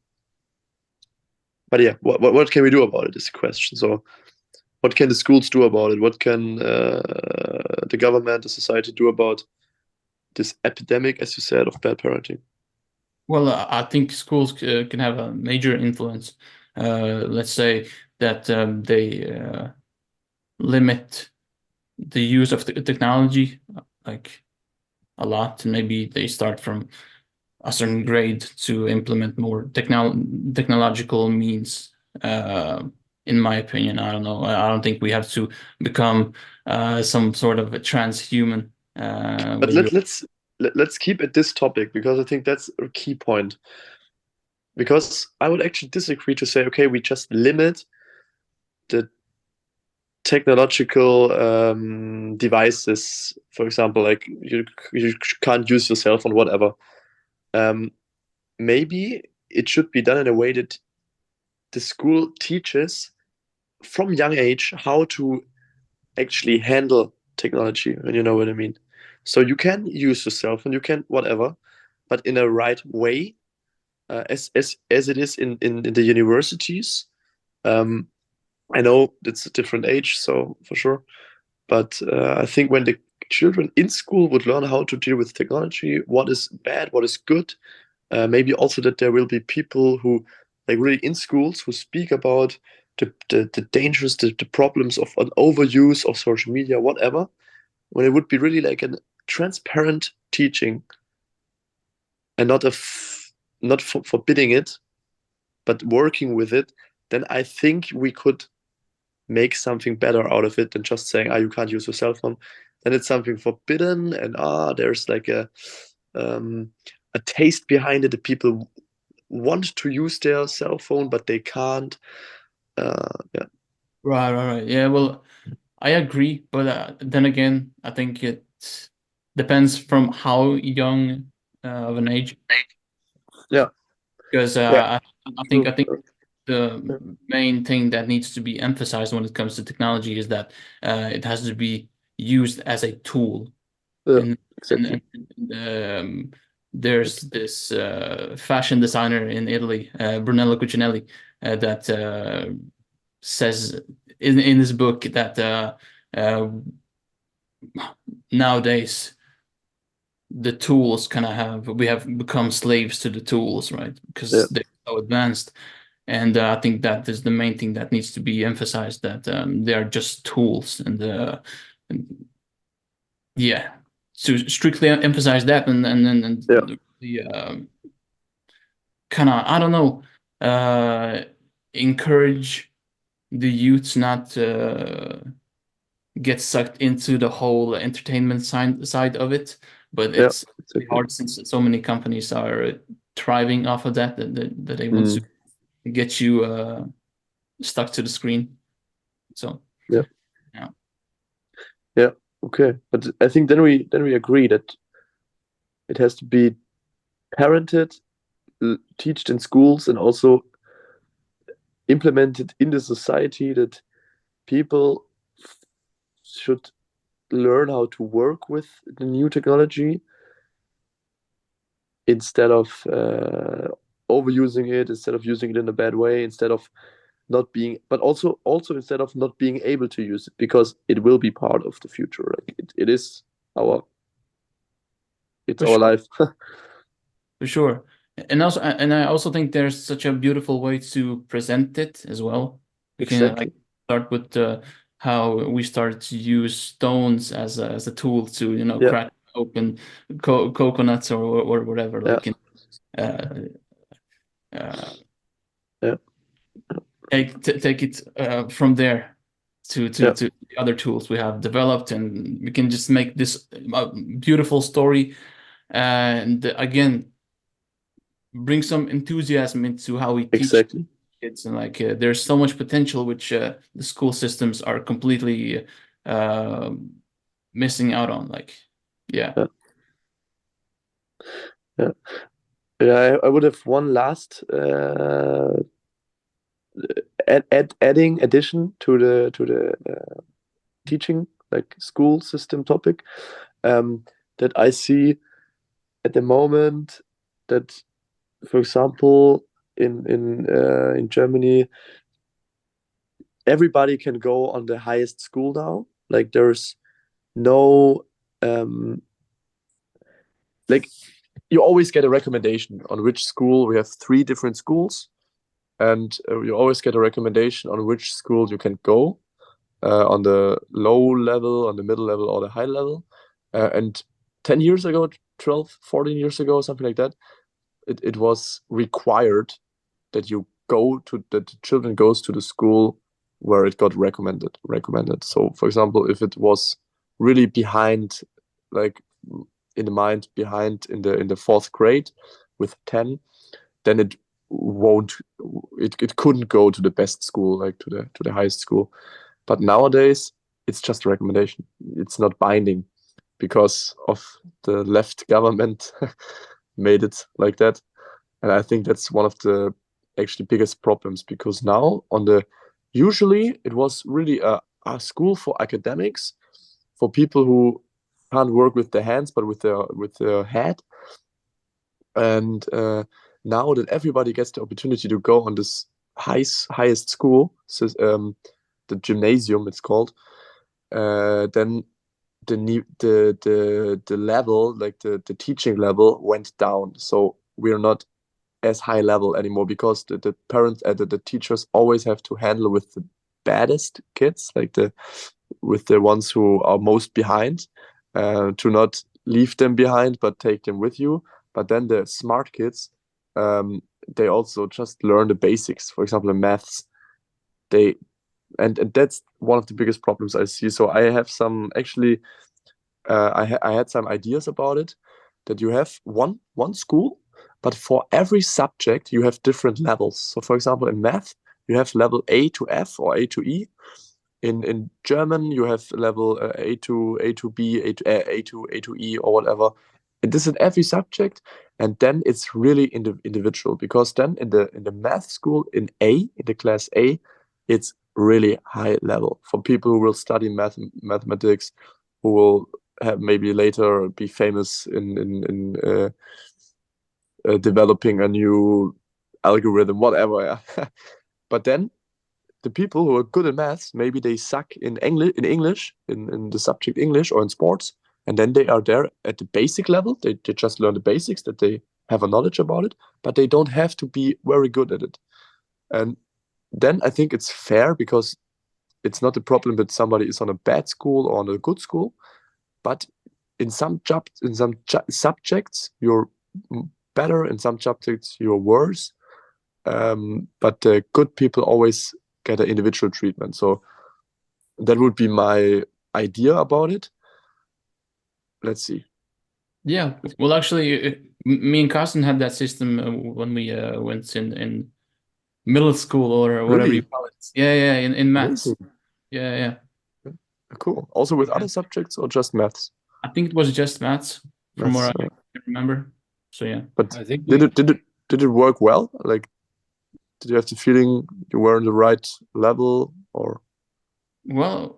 but yeah, what can we do about it is the question. So, what can the schools do about it? What can the government, the society do about this epidemic, as you said, of bad parenting? Well, I think schools can have a major influence. Let's say that they limit the use of technology like a lot, and maybe they start from a certain grade to implement more technological means. In my opinion, I don't know. I don't think we have to become some sort of a transhuman. But Where you let's keep it this topic because I think that's a key point. Because I would actually disagree to say, okay, we just limit the technological devices. For example, like you can't use your cell phone, whatever. Um, Maybe it should be done in a way that the school teaches from young age how to actually handle technology, and you know what I mean. So you can use your cell phone, you can whatever, but in a right way, as it is in the universities. Um, I know it's a different age, so for sure. But I think when the children in school would learn how to deal with technology, what is bad, what is good, maybe also that there will be people who, like really in schools, who speak about the dangers, the problems of an overuse of social media, whatever. When it would be really like a transparent teaching and not forbidding it, but working with it, then I think we could make something better out of it than just saying, you can't use your cell phone. Then it's something forbidden, and there's like a taste behind it. The people want to use their cell phone, but they can't. Yeah, Right. Yeah, well, I agree, but then again, I think it depends from how young of an age. yeah, Because yeah. I think True. Yeah, the main thing that needs to be emphasized when it comes to technology is that it has to be used as a tool. yeah, And exactly. there's this fashion designer in Italy, Brunello Cucinelli, that says in his book that uh, nowadays the tools we have become slaves to the tools, right? Yeah, Because they're so advanced. And I think that is the main thing that needs to be emphasized, that they are just tools. And yeah, to strictly emphasize that, and yeah, the kind of, I don't know, encourage the youths not to get sucked into the whole entertainment side of it. But yeah, it's exactly. hard since so many companies are thriving off of that they want to Mm, get you stuck to the screen. So yeah, yeah, yeah. Okay, but I think then we agree that it has to be parented, taught in schools, and also implemented in the society, that people should learn how to work with the new technology instead of overusing it, instead of using it in a bad way, instead of not being, but also instead of not being able to use it, because it will be part of the future. Like it is our it's for our sure, life. for sure. And I also think there's such a beautiful way to present it as well. We can like Exactly. start with how we started to use stones as a tool to, Yeah. crack open coconuts or whatever, Yeah. like uh, uh, Yeah. take it from there Yeah. to the other tools we have developed, and we can just make this beautiful story, and again bring some enthusiasm into how we teach Exactly. kids. And like there's so much potential which the school systems are completely uh, missing out on, like yeah. Yeah. Yeah. Yeah. I would have one last adding addition to the teaching, like school system topic, that I see at the moment, that, for example, in Germany, everybody can go on the highest school now. Like there's no like you always get a recommendation on which school. We have three different schools, and you always get a recommendation on which school you can go, on the low level, on the middle level, or the high level. And 10 years ago, 12, 14 years ago, something like that, it was required that that the children goes to the school where it got recommended. So for example, if it was really behind, like in the mind behind in the fourth grade with 10, then won't it couldn't go to the best school, like to the highest school. But nowadays it's just a recommendation, it's not binding, because of the left government made it like that. And I think that's one of the actually biggest problems, because now on the usually it was really a a school for academics, for people who can't work with their hands but with their head. And now that everybody gets the opportunity to go on this highest school, so, the gymnasium it's called, then the level, like the teaching level, went down. So we're not as high level anymore because the parents the teachers always have to handle with the baddest kids, like with the ones who are most behind, to not leave them behind but take them with you. But then the smart kids, they also just learn the basics. For example, in maths, they and that's one of the biggest problems I see. So I have some actually, I had some ideas about it, that you have one school, but for every subject you have different levels. So for example, in math, you have level A to F or A to E. In German, you have level A to B, A to E, or whatever. And this in every subject, and then it's really individual, because then in the math school in the class A, it's really high level for people who will study mathematics, who will have maybe later be famous in developing a new algorithm, whatever. Yeah. But then the people who are good in maths, maybe they suck in English, in the subject English, or in sports, and then they are there at the basic level. They just learn the basics, that they have a knowledge about it, but they don't have to be very good at it. And then I think it's fair, because it's not a problem that somebody is on a bad school or on a good school, but in some subjects you're better, in some subjects you're worse. But the good people always get an individual treatment. So that would be my idea about it. Let's see. Yeah. Well, actually, me and Carsten had that system when we went in middle school or whatever you Really? call it. Yeah, yeah, in maths. Amazing. Yeah, yeah. Cool. Also with Yeah. other subjects or just maths? I think it was just maths from Maths. what I can remember. So yeah. But I think did it work well? Like, did you have the feeling you were on the right level, or? Well,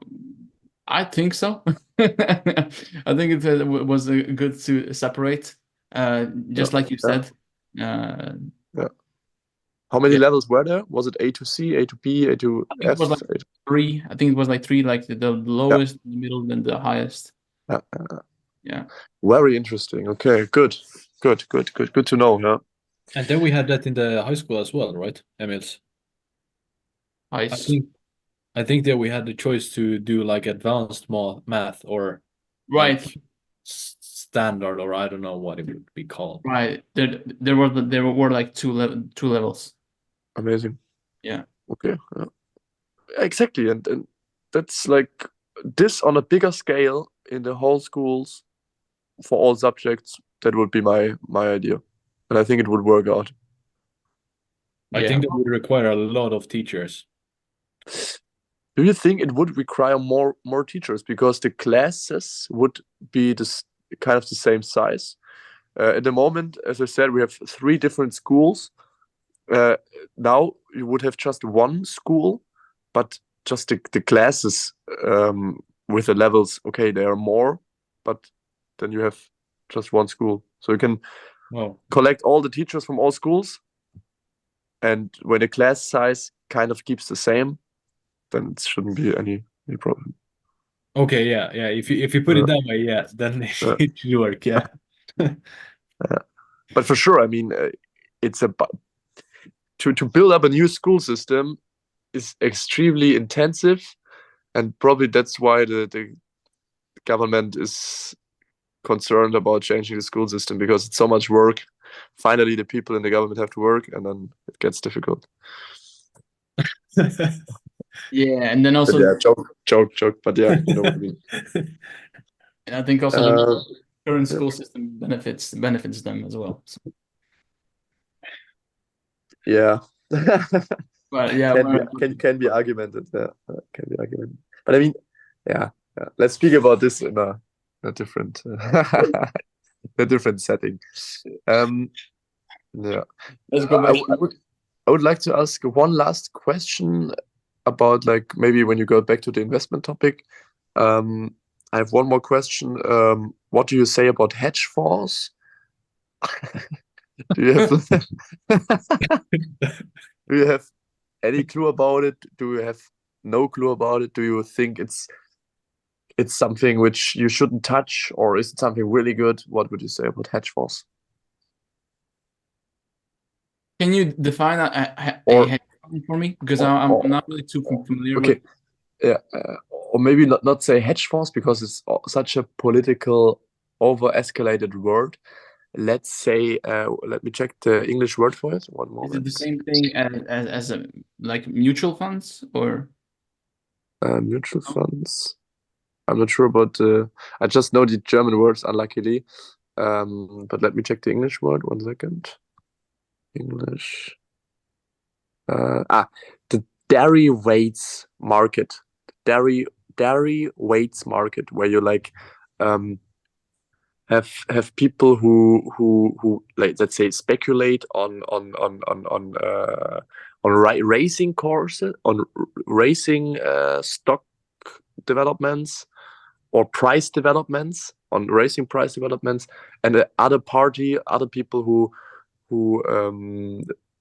I think so. I think it was good to separate, Yeah, just like you yeah, said. Uh, yeah. How many yeah, levels were there? Was it A to C, A to B, A to I think it was like F? A to... three. I think it was like three, like the Yeah, lowest, the middle, then the highest. yeah. Yeah. Very interesting. Okay, good to know. Yeah. and then we had that in the high school as well, right, Emils? I Highest. think I think that we had the choice to do like advanced math or Right. like standard, or I don't know what it would be called. Right. There were like two levels. Amazing. Yeah. Okay. Yeah. Exactly, and that's like this on a bigger scale in the whole schools for all subjects. That would be my idea, and I think it would work out. I Yeah. think that would require a lot of teachers. Do you think it would require more teachers, because the classes would be this kind of the same size? At the moment, as I said, we have three different schools. Uh, Now you would have just one school, but just the classes, with the levels. Okay, there are more, but then you have just one school, so you can Oh, collect all the teachers from all schools. And when the class size kind of keeps the same, then it shouldn't be any problem. okay, yeah, yeah. If you put it Uh, that way, yeah, then uh, it should work. Yeah. but for sure, I mean, it's about to build up a new school system is extremely intensive, and probably that's why the government is concerned about changing the school system, because it's so much work. Finally, the people in the government have to work, and then it gets difficult. Yeah, and then But also yeah, joke. But yeah, you know what I mean. I think also the Uh, current yeah. school system benefits them as well. So, Yeah. but yeah, Can be argumented. Yeah, can be argumented. But I mean, yeah, yeah. Let's speak about this in a different a different setting. Um, yeah. let's go back. I would like to ask one last question. about like maybe when you go back to the investment topic. I have one more question. What do you say about hedge funds? Do you have do you have any clue about it? Do you have no clue about it? Do you think it's something which you shouldn't touch, or is it something really good? What would you say about hedge funds? Can you define a Or hedge fund for me? Because or, I'm or not really too familiar okay, with. yeah, or maybe not say hedge funds because it's such a political over-escalated word. Let's say, let me check the English word for it. One Is it the moment. same thing as a, like mutual funds or Mutual no? funds. I'm not sure about the. I just know the German words, unluckily. But let me check the English word. 1 second. English. The dairy market. Dairy dairy weights market, where you like um have people who like, let's say, speculate on racing courses, on racing stock developments or price developments, on racing price developments, and the other people who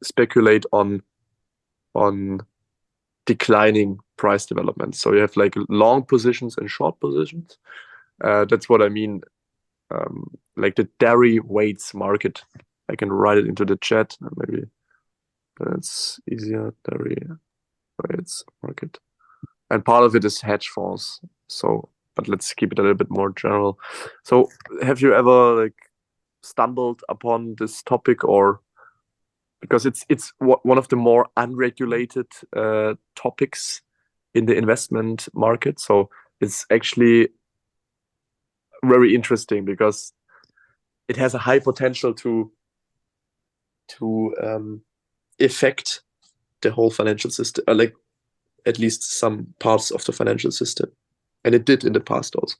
speculate on declining price developments. So you have like long positions and short positions. That's what I mean. Like the dairy weights market. I can write it into the chat. Maybe that's easier. Dairy weights market, and part of it is hedge funds. So, but let's keep it a little bit more general. So, have you ever like stumbled upon this topic, or because it's one of the more unregulated topics in the investment market? So it's actually very interesting because it has a high potential to affect the whole financial system, like at least some parts of the financial system, and it did in the past also.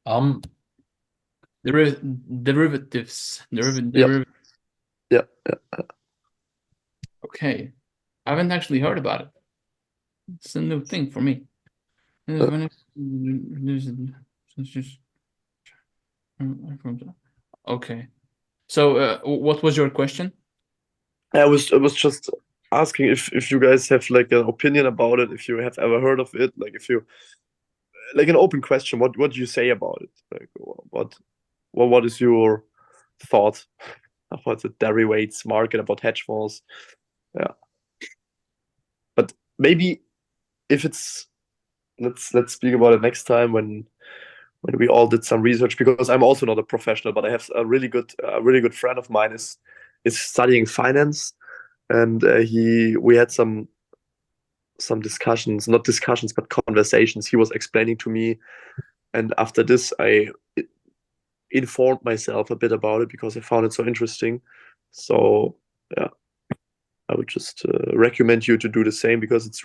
Um, Derivatives. Yeah, yeah, yeah. Okay. I haven't actually heard about it. It's a new thing for me. Uh, Okay. So, what was your question? I was just asking if you guys have like an opinion about it, if you have ever heard of it, like if you like an open question, what do you say about it? Like what is your thought about the derivatives market, about hedge funds? Yeah, but maybe if it's let's speak about it next time when we all did some research, because I'm also not a professional, but I have a really good friend of mine is studying finance, and we had some discussions, not discussions, but conversations. He was explaining to me, and after this, I informed myself a bit about it because I found it so interesting. So yeah, I would just recommend you to do the same because it's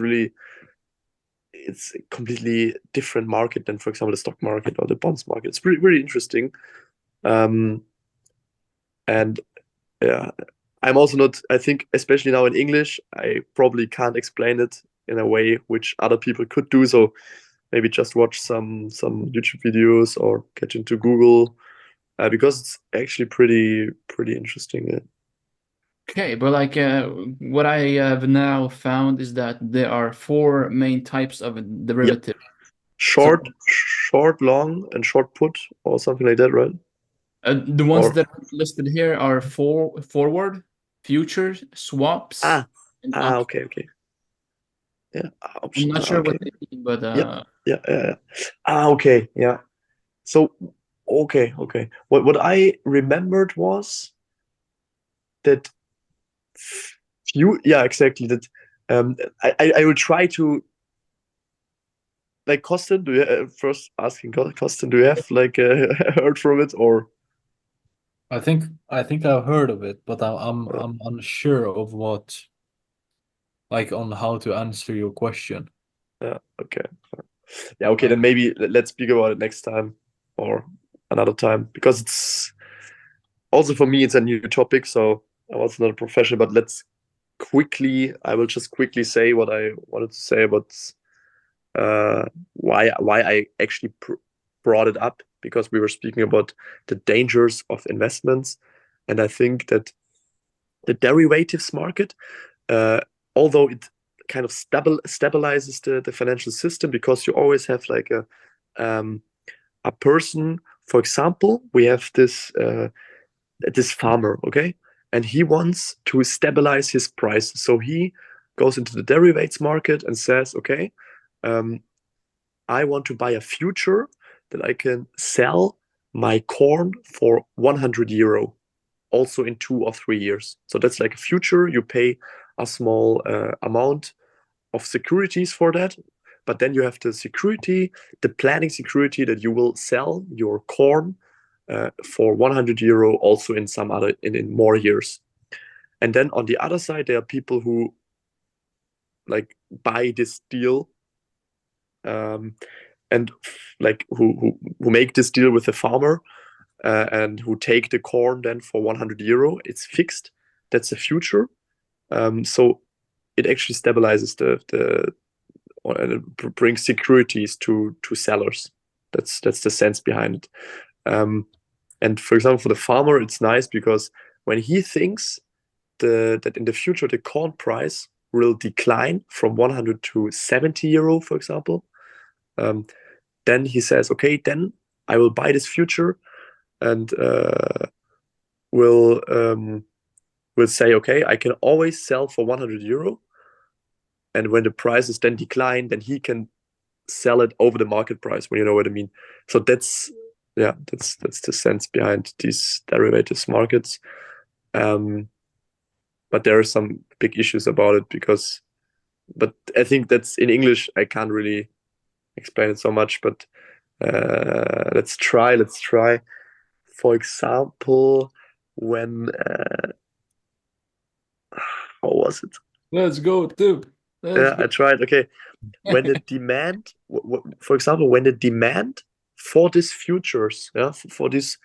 a completely different market than, for example, the stock market or the bonds market. It's really interesting. Um, and yeah, I'm also not. I think, especially now in English, I probably can't explain it in a way which other people could do. So maybe just watch some YouTube videos or get into Google because it's actually pretty interesting. Yeah. Okay, but like what I have now found is that there are four main types of Yeah, derivative. So short, long, and short put or something like that, right? the ones Or that are listed here are forward, futures, swaps, ah and options. okay, yeah, I'm options. not sure Okay, what they mean, but yeah, yeah. Okay, yeah. So okay. What I remembered was that few, yeah, exactly that. I will try to like Costin. Do you first asking Costin? Do you have like heard from it or? I think I've heard of it, but Uh, I'm unsure of what, like, on how to answer your question. yeah, okay. Yeah, okay, Like, then maybe let's speak about it next time or another time because it's also for me it's a new topic, so I was not a professional, but let's I will just quickly say what I wanted to say about why I actually brought it up, because we were speaking about the dangers of investments, and I think that the derivatives market, although it kind of stabilizes the financial system, because you always have like a person. For example, we have this farmer, okay, and he wants to stabilize his price, so he goes into the derivatives market and says, okay, um, I want to buy a future that I can sell my corn for 100 euro, also in 2 or 3 years. So that's like a future. You pay a small amount of securities for that, but then you have the security, the planning security that you will sell your corn for 100 euro also in some other in more years. And then on the other side, there are people who like buy this deal, and like who make this deal with the farmer, and who take the corn then for 100 euro. It's fixed. That's a future. So it actually stabilizes the and it brings securities to sellers. That's the sense behind it. And for example, for the farmer, it's nice because when he thinks that in the future the corn price will decline from 100 to 70 euro, for example, then he says, okay, then I will buy this future, and will say, okay, I can always sell for 100 euro, and when the prices then decline, then he can sell it over the market price. When you know what I mean. So that's the sense behind these derivatives markets. But there are some big issues about it but I think that's in English. I can't really explain it so much, but let's try. For example, when how was it? Let's go, too. Yeah, I tried. Okay, when the demand, for example, when the demand for these futures, yeah, for these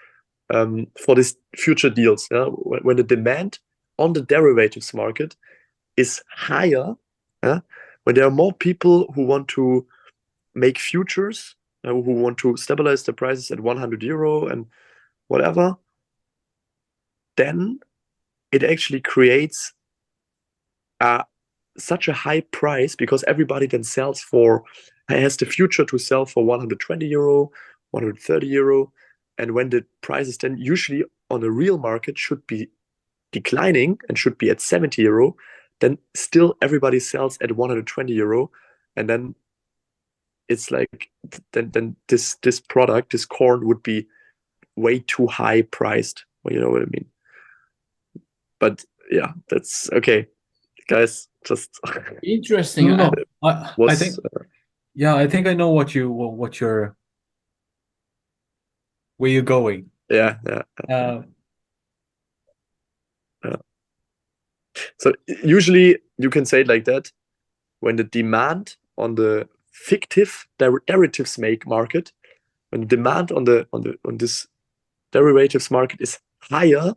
future deals, yeah, when the demand on the derivatives market is higher, yeah, when there are more people who want to make futures, who want to stabilize the prices at 100 euro and whatever, then it actually creates such a high price, because everybody then has the future to sell for 120 euro, 130 euro. And when the prices then usually on the real market should be declining and should be at 70 euro, then still everybody sells at 120 euro. And then it's like, then this product, this corn, would be way too high priced. Well, you know what I mean? But yeah, that's okay, guys. Just Interesting. No, I think, was yeah, I think I know where you're going. yeah. Uh, So usually you can say it like that: when the demand on the fictive derivatives make market, when the demand on this derivatives market is higher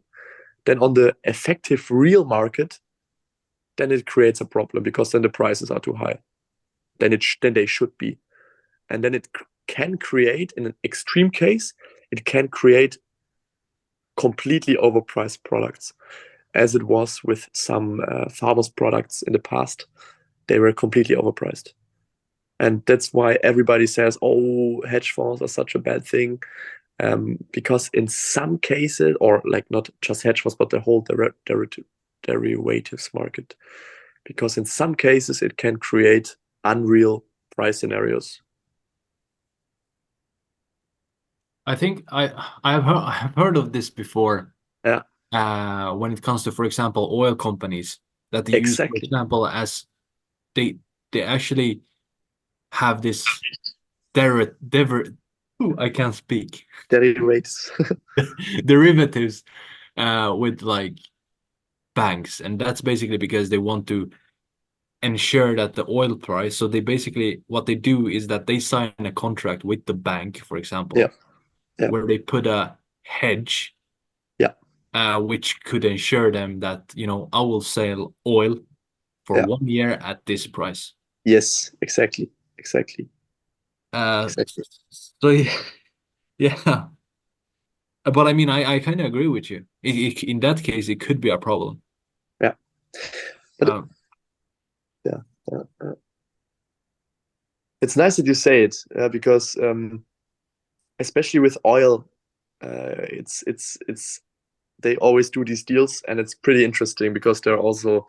than on the effective real market, then it creates a problem, because then the prices are too high. Then they should be, and then it can create, in an extreme case, it can create completely overpriced products, as it was with some farmers' products in the past. They were completely overpriced. And that's why everybody says, oh, hedge funds are such a bad thing. Because in some cases, or like not just hedge funds, but the whole derivatives market, because in some cases it can create unreal price scenarios. I think I've heard of this before. Yeah, When it comes to, for example, oil companies that they use, for exactly. example, as they actually have this I can't speak Derivatives. derivatives with like banks, and that's basically because they want to ensure that the oil price. So they basically, what they do is that they sign a contract with the bank, for example, Yeah, yeah, where they put a hedge, yeah, which could ensure them that, I will sell oil for Yeah. 1 year at this price. Yes, exactly. Exactly. Exactly. So yeah, but I mean, I kind of agree with you. In that case, it could be a problem. Yeah. But Um, yeah, it's nice that you say it because especially with oil, it's they always do these deals, and it's pretty interesting because there are also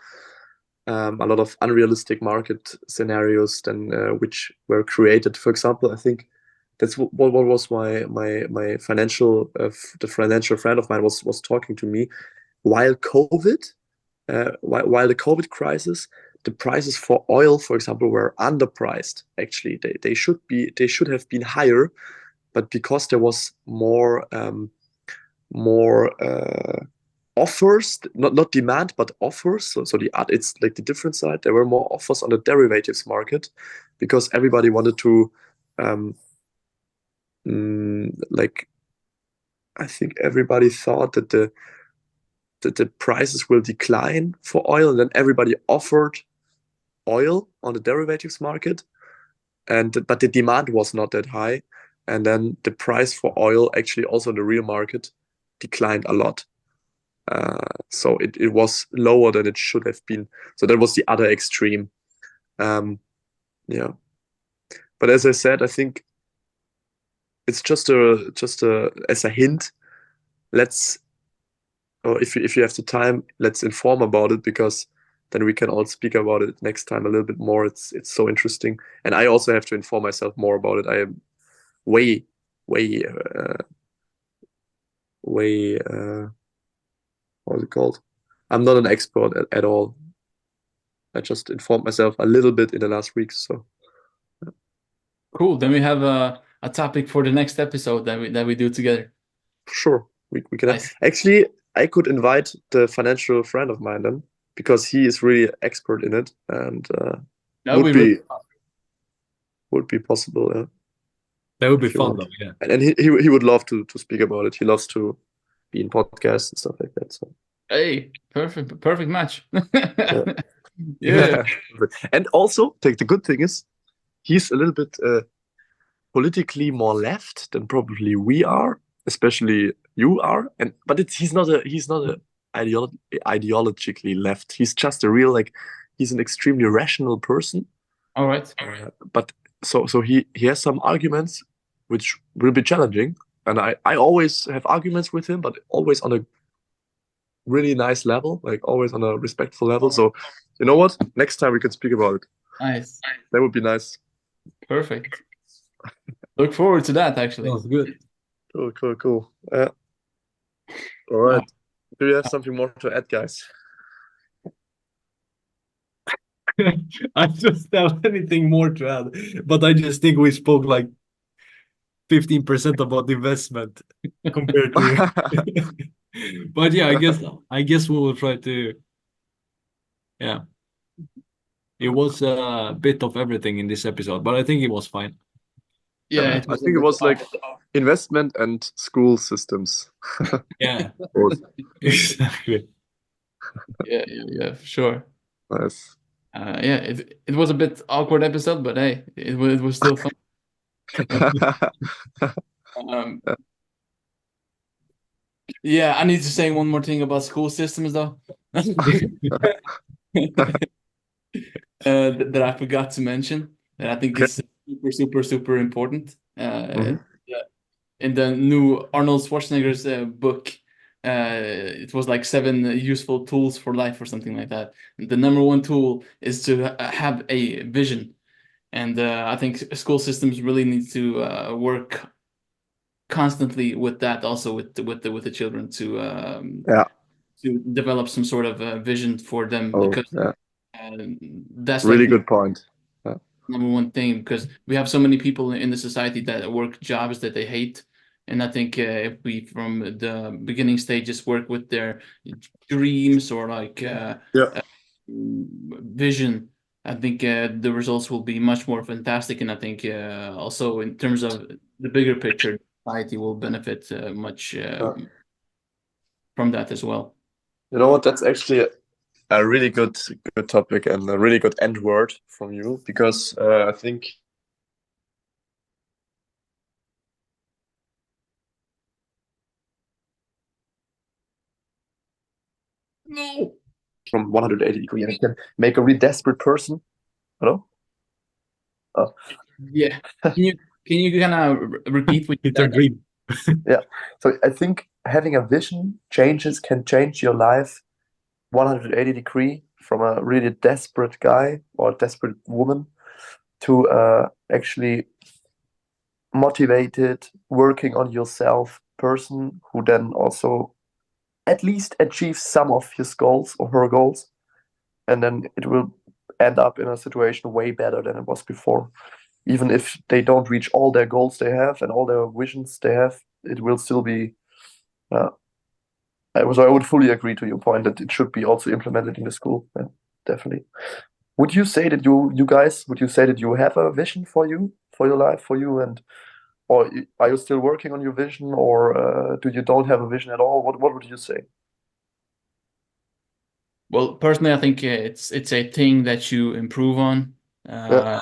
a lot of unrealistic market scenarios then which were created. For example, I think that's what was my financial the financial friend of mine was talking to me while COVID, while the COVID crisis, the prices for oil, for example, were underpriced. Actually, they should have been higher, but because there was more offers, not demand, but offers. So it's like the different side. There were more offers on the derivatives market because everybody wanted to, um, like I think everybody thought that the prices will decline for oil, and then everybody offered oil on the derivatives market, and but the demand was not that high, and then the price for oil actually also in the real market declined a lot. So it was lower than it should have been. So that was the other extreme. Yeah. But as I said, I think it's just a as a hint. Let's or if you have the time, let's inform about it because then we can all speak about it next time a little bit more. It's so interesting, and I also have to inform myself more about it. I am way way way what's it called? I'm not an expert at all. I just informed myself a little bit in the last weeks. So Cool. Then we have a topic for the next episode that we do together. sure, we can Nice. actually I could invite the financial friend of mine then because he is really expert in it and That would would be really be would be possible. Yeah, that would be if you fun want. though. Yeah. And he would love to speak about it. He loves to be in podcasts and stuff like that. So hey, perfect match. yeah. Yeah. And also the good thing is he's a little bit politically more left than probably we are, especially you are. And but he's not a ideologically left. He's just a real like he's an extremely rational person. All right. But so he has some arguments which will be challenging, and I always have arguments with him, but always on a really nice level, like always on a respectful level. So you know what? Next time we can speak about it. Nice. That would be nice. Perfect. Look forward to that actually. Sounds good. Cool. All right. Do you have something more to add, guys? I just have anything more to add, but I just think we spoke like 15% about investment compared to. But yeah, I guess we will try to. Yeah, it was a bit of everything in this episode, but I think it was fine. Yeah, I think it was like investment and school systems. Yeah, Both. exactly. Yeah, for sure. Nice. Yeah, it was a bit awkward episode, but hey, it was still fun. Um, yeah, I need to say one more thing about school systems though. That I forgot to mention that I think Okay. is super important. Mhm. In the new Arnold Schwarzenegger's book, it was like 7 useful tools for life or something like that. The number one tool is to have a vision, and I think school systems really need to work constantly with that, also with the children Yeah. to develop some sort of vision for them Oh, because yeah. uh, that's like Really good point. Yeah. number one thing because we have so many people in the society that work jobs that they hate, and I think if we from the beginning stages work with their dreams or like Yeah. vision, I think the results will be much more fantastic, and I think also in terms of the bigger picture, society will benefit much Yeah. from that as well. You know what? That's actually a really good topic and a really good end word from you because I think No. from 180 degree and it can make a really desperate person. Hello? Oh, Yeah. Can you kind of repeat what you It's a said? dream. yeah. So I think having a vision can change your life 180 degree from a really desperate guy or desperate woman to actually motivated, working on yourself person who then also at least achieves some of his goals or her goals, and then it will end up in a situation way better than it was before. Even if they don't reach all their goals they have and all their visions they have, it will still be. Uh, I would fully agree to your point that it should be also implemented in the school. Yeah, definitely. Would you say that you guys would you say that you have a vision for your life for you and or are you still working on your vision or do you don't have a vision at all? What would you say? Well, personally, I think it's a thing that you improve on, Yeah, uh,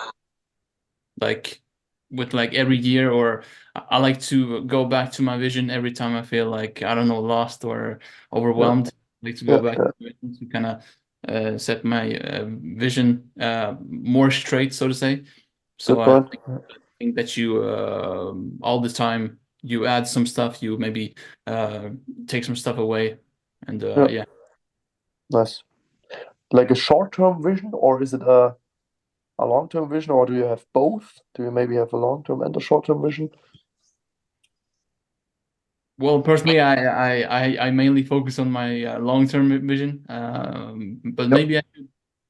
like with like every year, or I like to go back to my vision every time I feel like I don't know lost or yeah, overwhelmed. I like to go yeah, back yeah, to kind of set my vision more straight, so to say. So good I point. think that you all the time you add some stuff, you maybe uh, take some stuff away, and Yeah, yeah. nice. Like a short-term vision, or is it a long-term vision, or do you have both? Do you maybe have a long-term and a short-term vision? Well, personally, I mainly focus on my long-term vision, but Yep. maybe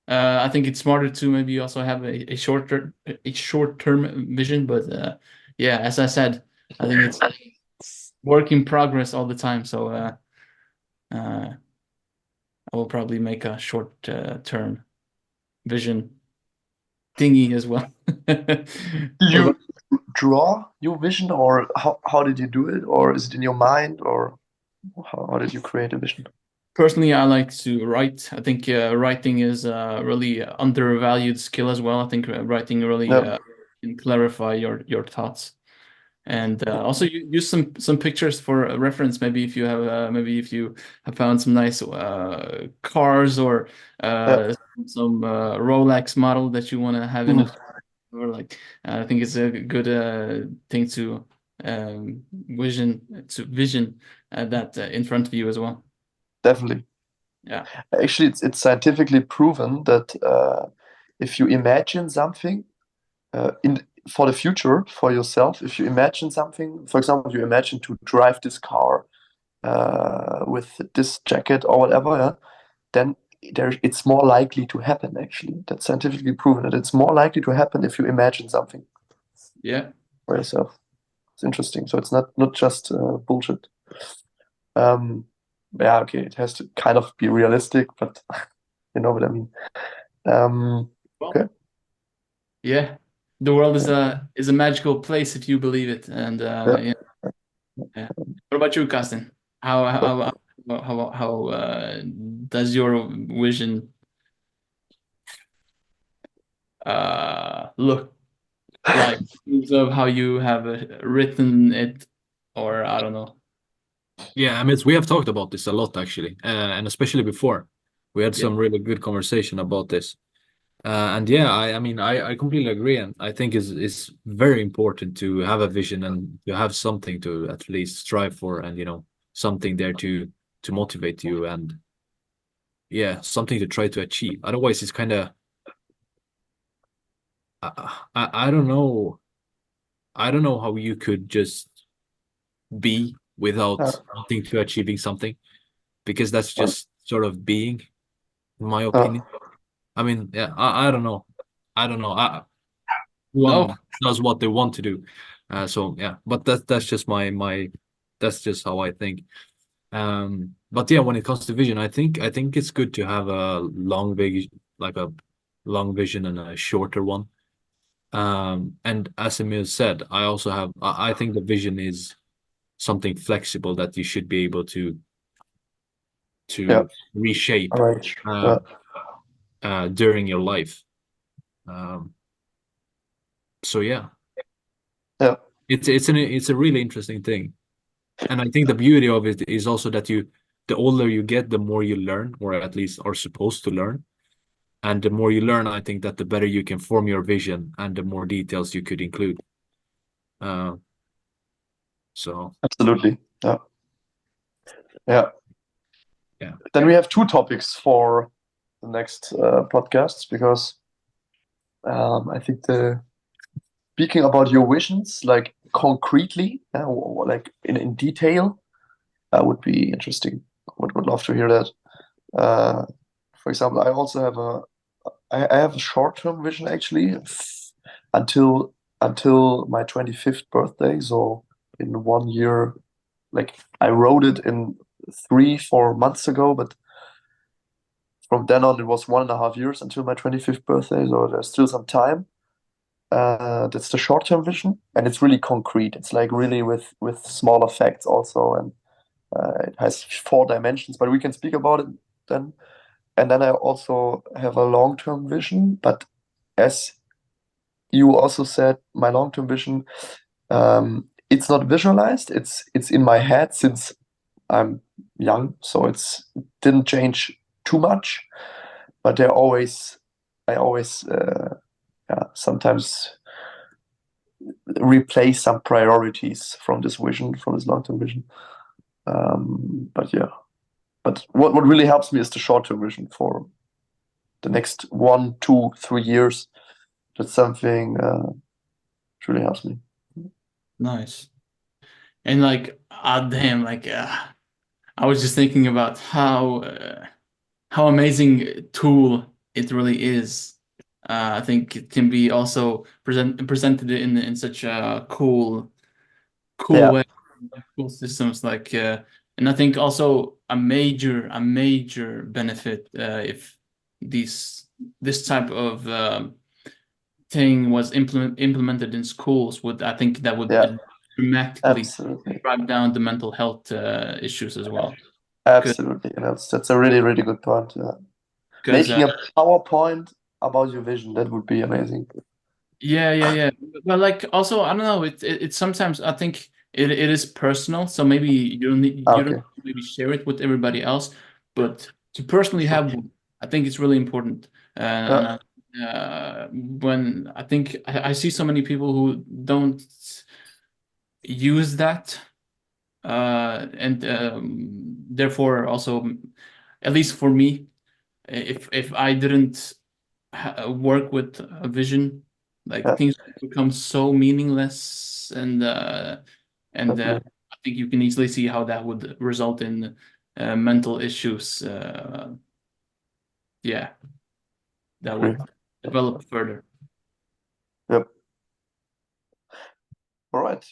I think it's smarter to maybe also have a short-term vision. But yeah, as I said, I think it's work in progress all the time. So uh, I will probably make a short-term vision thingy as well. Do What about you draw your vision, or how did you do it, or is it in your mind, or how did you create a vision? personally? I like to write. I think writing is a really undervalued skill as well. I think writing really Yeah, can clarify your thoughts. And also use some pictures for a reference. Maybe if you have found some nice cars or yeah, some Rolex model that you want to have in mm, it, or like I think it's a good thing to vision that in front of you as well. definitely. Yeah. Actually, it's scientifically proven that if you imagine something in for the future for yourself, if you imagine something, for example, you imagine to drive this car with this jacket or whatever, yeah, then it's more likely to happen. Actually, that's scientifically proven that it's more likely to happen if you imagine something Yeah. for yourself. It's interesting. So it's not just bullshit. Um, yeah, okay, it has to kind of be realistic, but you know what I mean. Well, Okay. yeah. The world is a magical place if you believe it. And Yeah. yeah. Yeah. What about you, Carsten? How does your vision look like in terms of how you have written it, or I don't know. Yeah, I mean, we have talked about this a lot actually, and especially before. We had Yeah. some really good conversation about this. And yeah, I mean, I completely agree, and I think is very important to have a vision and to have something to at least strive for, and something there to motivate you, and yeah, something to try to achieve. Otherwise, it's kind of I don't know. I don't know how you could just be Yeah. without wanting to achieving something, because that's just sort of being, in my Uh, opinion. I mean, yeah, I don't know. I don't know. No. One does what they want to do. So yeah, but that's just my that's just how I think. But yeah, when it comes to vision, I think it's good to have a long vision, like a long vision and a shorter one. And as Emil said, I think the vision is something flexible that you should be able to to reshape Right. during your life. So yeah, it's a really interesting thing, and I think the beauty of it is also that the older you get, the more you learn, or at least are supposed to learn. And the more you learn, I think that the better you can form your vision and the more details you could include. So Absolutely. Yeah. yeah. Then we have two topics for the next podcasts because I think speaking about your visions, like concretely, like in detail, would be interesting. Would love to hear that. For example, I also have I have a short-term vision actually until my 25th birthday. So in 1 year, like I wrote it in 3-4 months ago, but from then on it was 1.5 years until my 25th birthday. So there's still some time. That's the short-term vision, and it's really concrete. It's like really with smaller facts also, and it has 4 dimensions. But we can speak about it then. And then I also have a long-term vision, but as you also said, my long-term vision, it's not visualized. It's in my head since I'm young, so it didn't change too much. But I always, sometimes replace some priorities from this vision, from this long-term vision. But yeah, but what really helps me is the short-term vision for the next 1, 2, 3 years. That's something which really helps me. Nice. And like, damn, like, I was just thinking about how amazing tool it really is. I think it can be also presented in such a cool Yeah, way, cool systems like, and I think also a major benefit if this type of thing was implemented in schools would I think that would yeah, dramatically absolutely, drive down the mental health issues as well. absolutely. And that's a really really good point. Because Making a PowerPoint about your vision, that would be amazing. yeah. But like also I don't know. It's sometimes I think it is personal. So maybe you don't Okay, maybe share it with everybody else. But to personally sure. have one, I think it's really important. And Yeah, when I think I see so many people who don't use that, and therefore also, at least for me, if I didn't work with a vision, like yeah, things become so meaningless, and definitely. I think you can easily see how that would result in mental issues. Yeah, that Agree. would develop further. Yep. All right.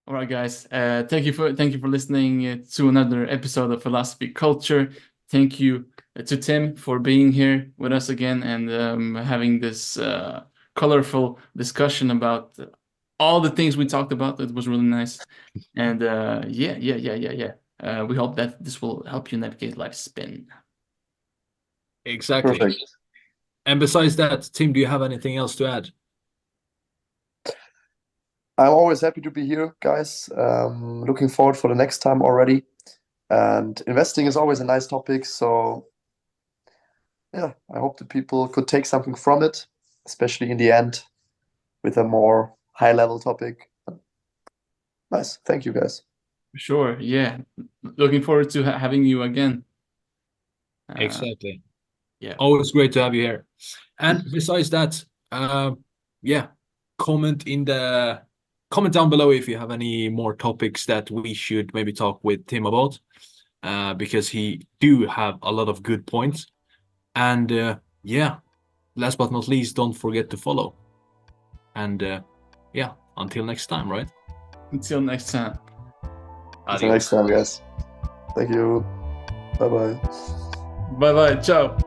All right, guys. Thank you for listening to another episode of Philosophy Culture. Thank you to Tim for being here with us again and having this colorful discussion about all the things we talked about. It was really nice. And yeah. We hope that this will help you navigate life's spin. Exactly. Perfect. And besides that, Tim, do you have anything else to add? I'm always happy to be here, guys. Looking forward for the next time already. And investing is always a nice topic. So yeah, I hope the people could take something from it, especially in the end with a more high level topic. Nice. Thank you, guys. Sure. Yeah. Looking forward to having you again. Exactly. Yeah. Always great to have you here. And besides that, yeah, comment comment down below if you have any more topics that we should maybe talk with Tim about, because he do have a lot of good points. And yeah, last but not least, don't forget to follow. And yeah, until next time, right? Until next time. Until next time, guys. Thank you. Bye bye. Bye bye. Ciao.